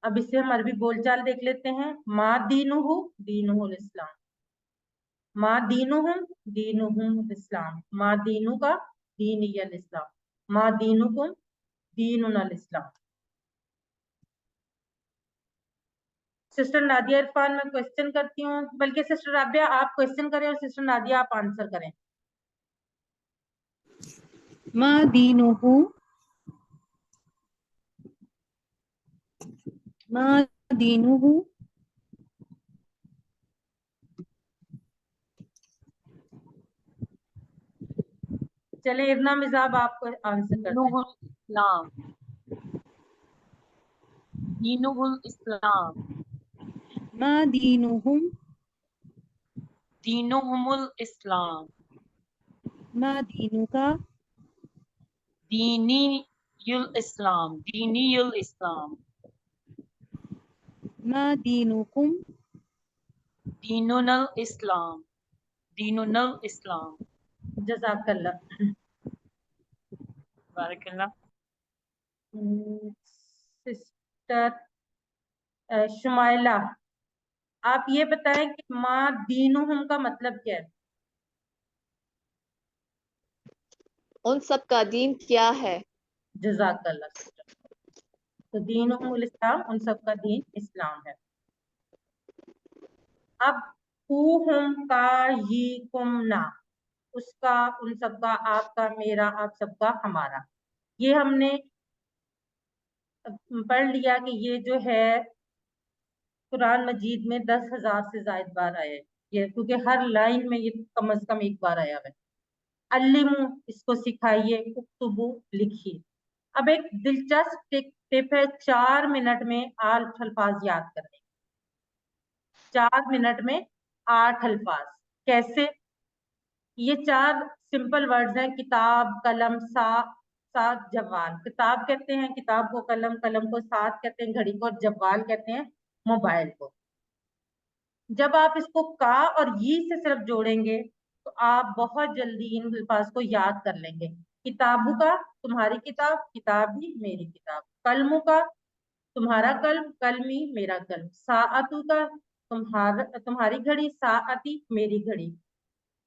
अब इससे हम अरबी बोलचाल देख लेते हैं। मा दीनुहु, दीनुहुल इस्लाम। मा दीनुहुम, दीनुहुम इस्लाम। मा दीनुका, दीनियल इस्लाम। मा दीनुकुम, दीनुनल इस्लाम। सिस्टर नादिया इरफान, मैं क्वेश्चन करती हूँ, बल्कि सिस्टर राबिया आप क्वेश्चन करें और सिस्टर नादिया आप आंसर करें। मा दीनुहु, मा दीनुहु, चले इरना मिजाब आपको आंसर करते हैं। दीनुहुल इस्लाम, दीनुहुल इस्लाम, मा दीनुहुम, दीनुहुमुल इस्लाम, मा दीनुका, दीनीयुल इस्लाम, दीनीयुल इस्लाम, मा दीनुकुम, दीनुनल इस्लाम, दीनुनल इस्लाम। जज़ाकल्लाह। बारकल्लाह। सिस्टर शुमाइला, आप ये बताएं कि मा दीनुहुम का मतलब क्या है? उन सब का दीन क्या है? जज़ाकल्लाह सिस्टर। तो दीनुहुल इस्लाम, उन सब का दीन इस्लाम है। अब हुम का ही कुम ना, उसका, उन सबका, आपका, मेरा, आप सबका, हमारा, ये हमने पढ़ लिया कि ये जो है कुरान मजीद में 10,000 से ज्यादा बार आया है ये, क्योंकि हर लाइन में ये कम से कम एक बार आया है। अल्लिमू, इसको सिखाइए, उक्तुबू, लिखिए। अब एक दिलचस्प टिप है, 4 मिनट में 8 अल्फाज याद करने। 4 मिनट में 8 अल्फाज कैसे? ये 4 सिंपल वर्ड्स हैं, किताब, कलम, साथ, जवाल। किताब कहते हैं किताब को, कलम, कलम को साथ कहते हैं, घड़ी को, और जवाल कहते हैं मोबाइल को। जब आप इसको का और ये से सिर्फ जोड़ेंगे तो आप बहुत जल्दी इन अल्फाज को याद कर लेंगे। किताबू का, तुम्हारी किताब, किताबी, मेरी किताब। कलमू का, तुम्हारा कलम, कलमी, मेरा कलम। साअतू का, तुम्हारी घड़ी, साअती, मेरी घड़ी।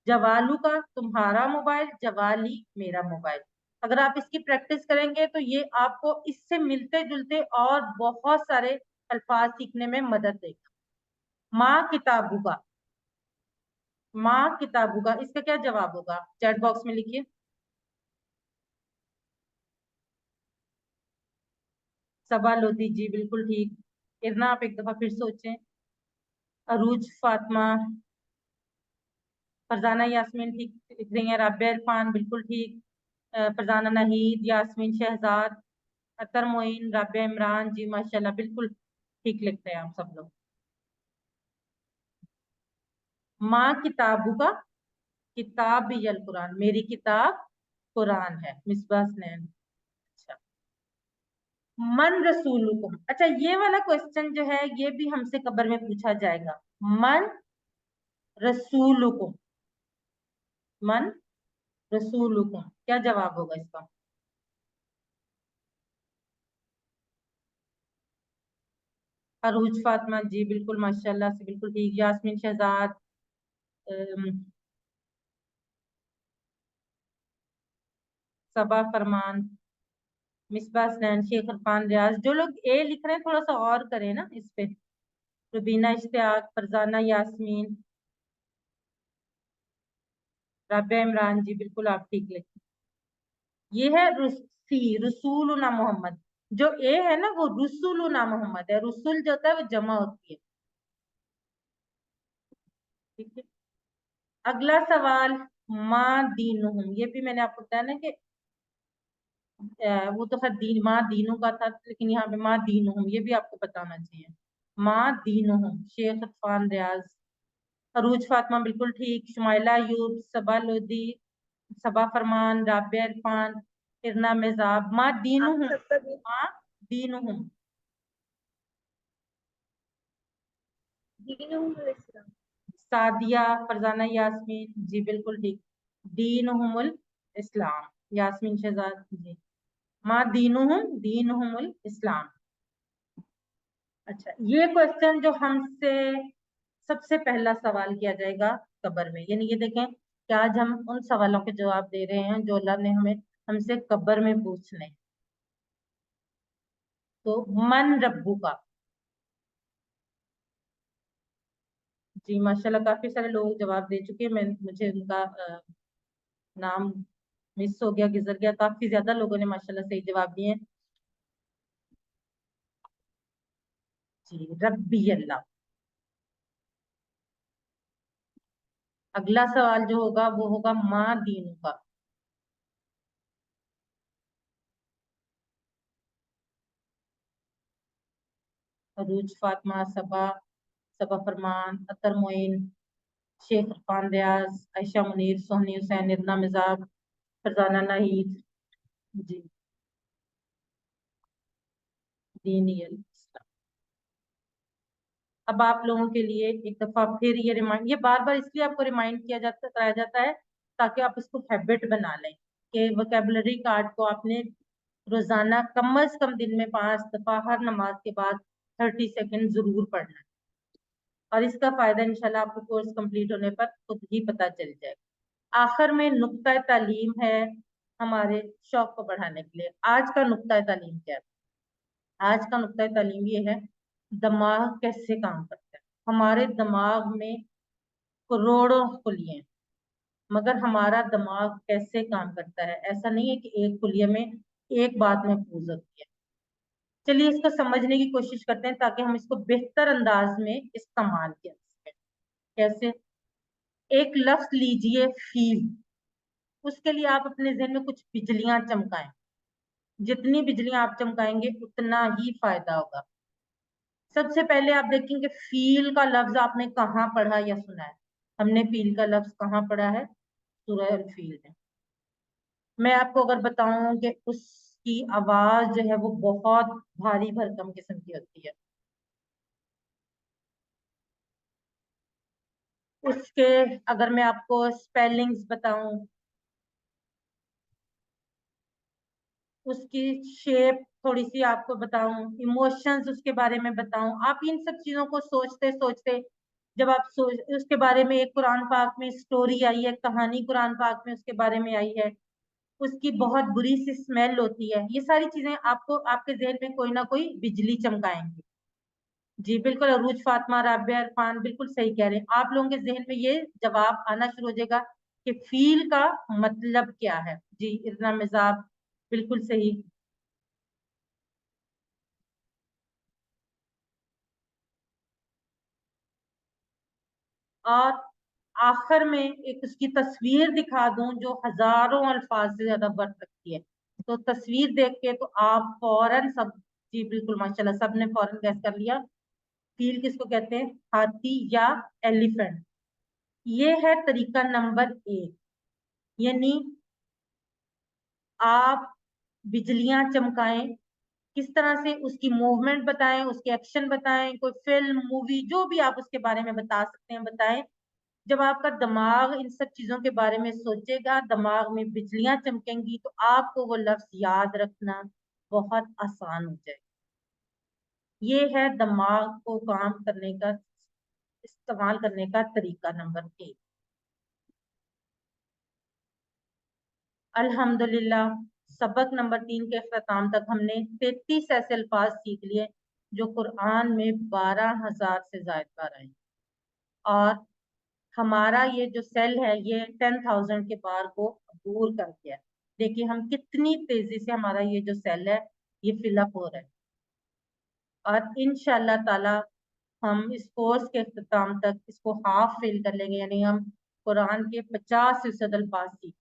जवालू का, तुम्हारा मोबाइल, जवाली, मेरा मोबाइल। अगर आप इसकी प्रैक्टिस करेंगे तो ये आपको इससे मिलते जुलते और बहुत सारे अल्फाज सीखने में मदद देगा। माँ किताबू का, माँ किताबू का, इसका क्या जवाब होगा? चैट बॉक्स में लिखिए। सबा लोधी जी बिल्कुल ठीक। इरना आप एक दफा फिर सोचें। अरूज फातिमा, फरजाना यास्मीन ठीक लिख रही हैं। राबिया इरफान बिल्कुल ठीक। फरजाना नहीद, यास्मीन शहजाद, अतर मोइन, राबिया इमरान जी माशाल्लाह बिल्कुल ठीक लिखते हैं आप सब लोग। माँ किताबू का, किताब भी अल कुरान, मेरी किताब कुरान है। मिसबाह हसनैन, अच्छा। मन रसूलुकुम, अच्छा ये वाला क्वेश्चन जो है ये भी हमसे कब्र में पूछा जाएगा। मन रसूलुकुम, मन रसूलुकुम, क्या जवाब होगा इसका? अरूज फातिमा जी बिल्कुल माशाल्लाह से बिल्कुल ठीक। यास्मीन शहजाद, सबा फरमान, मिसबा हसनैन, शेख इरफान रियाज। जो लोग ए लिख रहे हैं थोड़ा सा और करें ना इस पे। रुबीना इश्तियाक, फरजाना यास्मीन, राबिया इमरान जी बिल्कुल आप ठीक लिखें। ये है रसूलुना मोहम्मद। जो ए है ना वो रसूलुना मोहम्मद है। रसूल जो होता है वो जमा होती है, ठीक है। अगला सवाल, माँ दीनुहुम, ये भी मैंने आपको बताया ना कि वो तो खैर दीन, माँ दीनों का था, लेकिन यहाँ पे माँ दीनुहुम ये भी आपको बताना चाहिए। माँ दीनुहुम, शेख इरफान रियाज, अरूज फातिमा बिल्कुल ठीक। शुमाइला अयूब, सबा लोधी, सबा फरमान, राबिया इरफान, इरना मेजाब। माँ आप दीनुहुम, सबका दीन माँ दीनुहुम, दीनुहुल इस्लाम। सादिया, फरजाना, यास्मीन, जी बिल्कुल ठीक। दीनुहुमुल इस्लाम, यास्मीन शहजाद जी। मा दीनुहुमुल इस्लाम। अच्छा, ये क्वेश्चन जो हमसे सबसे पहला सवाल किया जाएगा कब्र में, यानी ये देखें कि आज हम उन सवालों के जवाब दे रहे हैं जो अल्लाह ने हमें हमसे कब्र में पूछने। तो मन रब्बू का, जी माशाल्लाह काफी सारे लोग जवाब दे चुके हैं। मैं मुझे उनका नाम मिस हो गया, गुजर गया। काफी ज्यादा लोगों ने माशाल्लाह सही जवाब दिए हैं। जी, रब्बी अल्लाह। अगला सवाल जो होगा वो होगा माँ दीनू का। अरूज, फातिमा, सबा, सबा फरमान, अतर मोइन, शेख इरफान रियाज, आयशा मुनीर, सोहनी हुसैन, इरना मिजाब, फरजाना नाहिद, जी दीनी इस्लाम। अब आप लोगों के लिए एक दफा फिर ये रिमाइंड, ये बार बार इसलिए आपको रिमाइंड किया जाता कराया जाता है ताकि आप इसको हैबिट बना लें कि वोकेबलरी कार्ड को आपने रोजाना कम से कम दिन में 5 दफा हर नमाज के बाद 30 सेकंड जरूर पढ़ना है। और इसका फायदा इंशाल्लाह आपको कोर्स कंप्लीट होने पर खुद ही पता चल जाएगा। आखिर में नुक्ता तालीम है हमारे शौक को बढ़ाने के लिए। आज का नुक्ता तालीम क्या है? आज का नुक्ता तालीम ये है दिमाग कैसे काम करता है। हमारे दिमाग में करोड़ों खुलियां हैं, मगर हमारा दिमाग कैसे काम करता है ऐसा नहीं है कि एक खुलिया में एक बात महफूज होती है। चलिए इसको समझने की कोशिश करते हैं ताकि हम इसको बेहतर अंदाज में इस्तेमाल कर सकें। कैसे? एक लफ्ज लीजिए फील, उसके लिए आप अपने जहन में कुछ बिजलियां चमकाएं। जितनी बिजलियां आप चमकाएंगे उतना ही फायदा होगा। सबसे पहले आप देखेंगे फील का लफ्ज आपने कहाँ पढ़ा या सुना है। हमने फील का लफ्ज कहाँ पढ़ा है? सूरह अल फील में। मैं आपको अगर बताऊं कि उसकी आवाज जो है वो बहुत भारी भरकम किस्म की होती है। उसके अगर मैं आपको स्पेलिंग्स बताऊं, उसकी शेप थोड़ी सी आपको बताऊं, इमोशंस उसके बारे में बताऊं, आप इन सब चीजों को सोचते सोचते जब आप सोच उसके बारे में, एक कुरान पाक में स्टोरी आई है, कहानी कुरान पाक में उसके बारे में आई है, उसकी बहुत बुरी सी स्मेल होती है, ये सारी चीजें आपको आपके जहन में कोई ना कोई बिजली चमकाएंगी। जी बिल्कुल, अरूज, फातिमा, राबिया, इरफान बिल्कुल सही कह रहे हैं। आप लोगों के जहन में ये जवाब आना शुरू हो जाएगा कि फील का मतलब क्या है। जी इतना मिजाब बिल्कुल सही। और आखिर में एक उसकी तस्वीर दिखा दूं जो हजारों अल्फाज से ज्यादा वर्थ रखती है। तो तस्वीर देख के तो आप फौरन सब, जी बिल्कुल माशाल्लाह सबने फौरन गैस कर लिया। फील किसको कहते हैं? हाथी या एलिफेंट। ये है तरीका नंबर 1, यानी आप बिजलियां चमकाएं। किस तरह से? उसकी मूवमेंट बताएं, उसके एक्शन बताएं, कोई फिल्म मूवी जो भी आप उसके बारे में बता सकते हैं बताएं। जब आपका दिमाग इन सब चीजों के बारे में सोचेगा, दिमाग में बिजलियां चमकेंगी, तो आपको वो लफ्ज याद रखना बहुत आसान हो जाएगा। ये है दिमाग को काम करने का, इस्तेमाल करने का तरीका नंबर 1। अल्हम्दुलिल्लाह सबक नंबर 3 के अख्ताम तक हमने 33 ऐसे अल्फाज सीख लिए जो कुरान में 12,000 से ज्यादा बार आए। और हमारा ये जो सेल है ये 10,000 के बार को दूर कर दिया है। देखिए हम कितनी तेजी से हमारा ये जो सेल है ये फिलअप हो रहा है। और इंशाल्लाह ताला हम इस कोर्स के अख्ताम तक इसको हाफ फिल कर लेंगे, यानी हम कुरान के 50% अल्फाज सीख।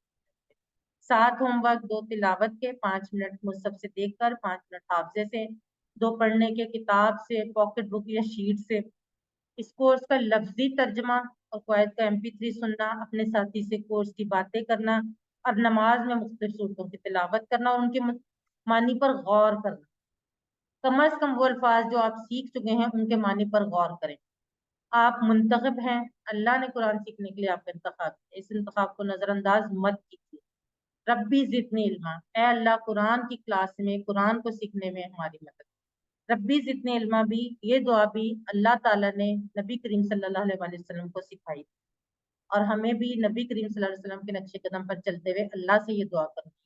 7 होमवर्क, 2 तिलावत के, 5 मिनट मुसहफ से देखकर, 5 मिनट हाफजे से, 2 पढ़ने के किताब से, पॉकेट बुक या शीट से। इस कोर्स का लफ्जी तर्जमा और क्वायत का MP3 सुनना, अपने साथी से कोर्स की बातें करना और नमाज में मुख्तलिफ सूरतों की तिलावत करना और उनके मानी पर गौर करना। कम अज कम वो अल्फाज जो आप सीख चुके हैं उनके मानी पर गौर करें। آپ منتخب ہیں, اللہ نے قرآن سیکھنے کے لیے آپ کا انتخاب کیا, اس انتخاب کو نظر انداز مت کیجیے. ربی زدنی علما, اے اللہ قرآن کی کلاس میں قرآن کو سیکھنے میں ہماری مدد. ربی زدنی علما بھی, یہ دعا بھی اللہ تعالیٰ نے نبی کریم صلی اللہ علیہ وسلم کو سکھائی, اور ہمیں بھی نبی کریم صلی اللہ علیہ وسلم کے نقش قدم پر چلتے ہوئے اللہ سے یہ دعا کرنی.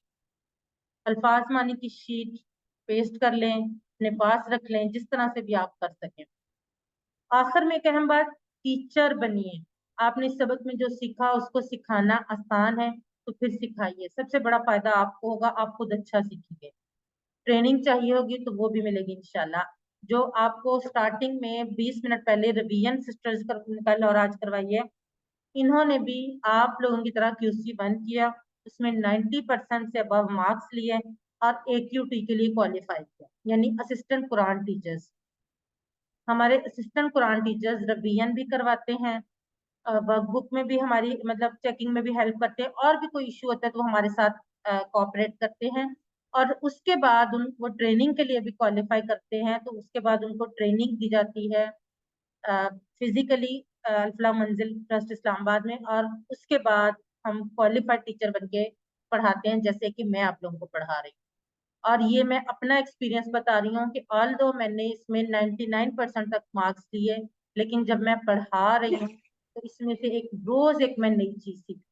الفاظ معنی کی شیٹ پیسٹ کر لیں, اپنے پاس رکھ لیں, جس طرح سے بھی آپ کر سکیں. آخر میں ایک اہم بات, ٹیچر بنیے. آپ نے اس سبق میں جو سیکھا اس کو سکھانا آسان ہے تو پھر سکھائیے. سب سے بڑا فائدہ آپ کو ہوگا, آپ خود اچھا سیکھیں گے. ٹریننگ چاہیے ہوگی تو وہ بھی ملے گی انشاءاللہ. جو آپ کو سٹارٹنگ میں 20 منٹ پہلے ریویژن سسٹرز کل اور آج کروائیے, انہوں نے بھی آپ لوگوں کی طرح QC1 کیا, اس میں 90% سے ابو مارکس لیے اور AQT کے لیے کوالیفائی کیا, یعنی اسسٹنٹ قرآن ٹیچرز. ہمارے اسسٹنٹ قرآن ٹیچرز ریویژن بھی کرواتے ہیں, ورک بک میں بھی ہماری مطلب چیکنگ میں بھی ہیلپ کرتے ہیں, اور بھی کوئی ایشو ہوتا ہے تو ہمارے ساتھ کوآپریٹ کرتے ہیں. اور اس کے بعد وہ ٹریننگ کے لیے بھی کوالیفائی کرتے ہیں, تو اس کے بعد ان کو ٹریننگ دی جاتی ہے فزیکلی الفلاح منزل ٹرسٹ اسلام آباد میں, اور اس کے بعد ہم کوالیفائڈ ٹیچر بن کے پڑھاتے ہیں, جیسے کہ میں آپ لوگوں کو پڑھا رہی ہوں. اور یہ میں اپنا ایکسپیرینس بتا رہی ہوں کہ آلدو میں نے اس میں 99% تک مارکس لیے, لیکن جب میں پڑھا رہی ہوں تو اس میں سے روز ایک میں نئی چیز سیکھ.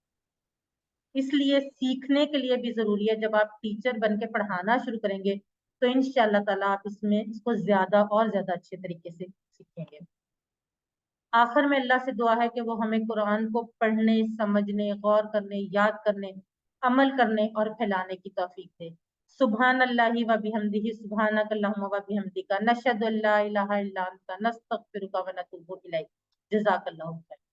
اس لیے سیکھنے کے لیے بھی ضروری ہے, جب آپ ٹیچر بن کے پڑھانا شروع کریں گے تو انشاءاللہ تعالیٰ آپ اس کو زیادہ اور زیادہ اچھے طریقے سے سیکھیں گے. آخر میں اللہ سے دعا ہے کہ وہ ہمیں قرآن کو پڑھنے, سمجھنے, غور کرنے, یاد کرنے, عمل کرنے اور پھیلانے کی توفیق دے. سبحان اللہ و بحمدہ, سبحانک اللہم و بحمدک, نشہد ان لا الہ الا انت, نستغفرک و نتوب الیک. جزاک اللہ خیر.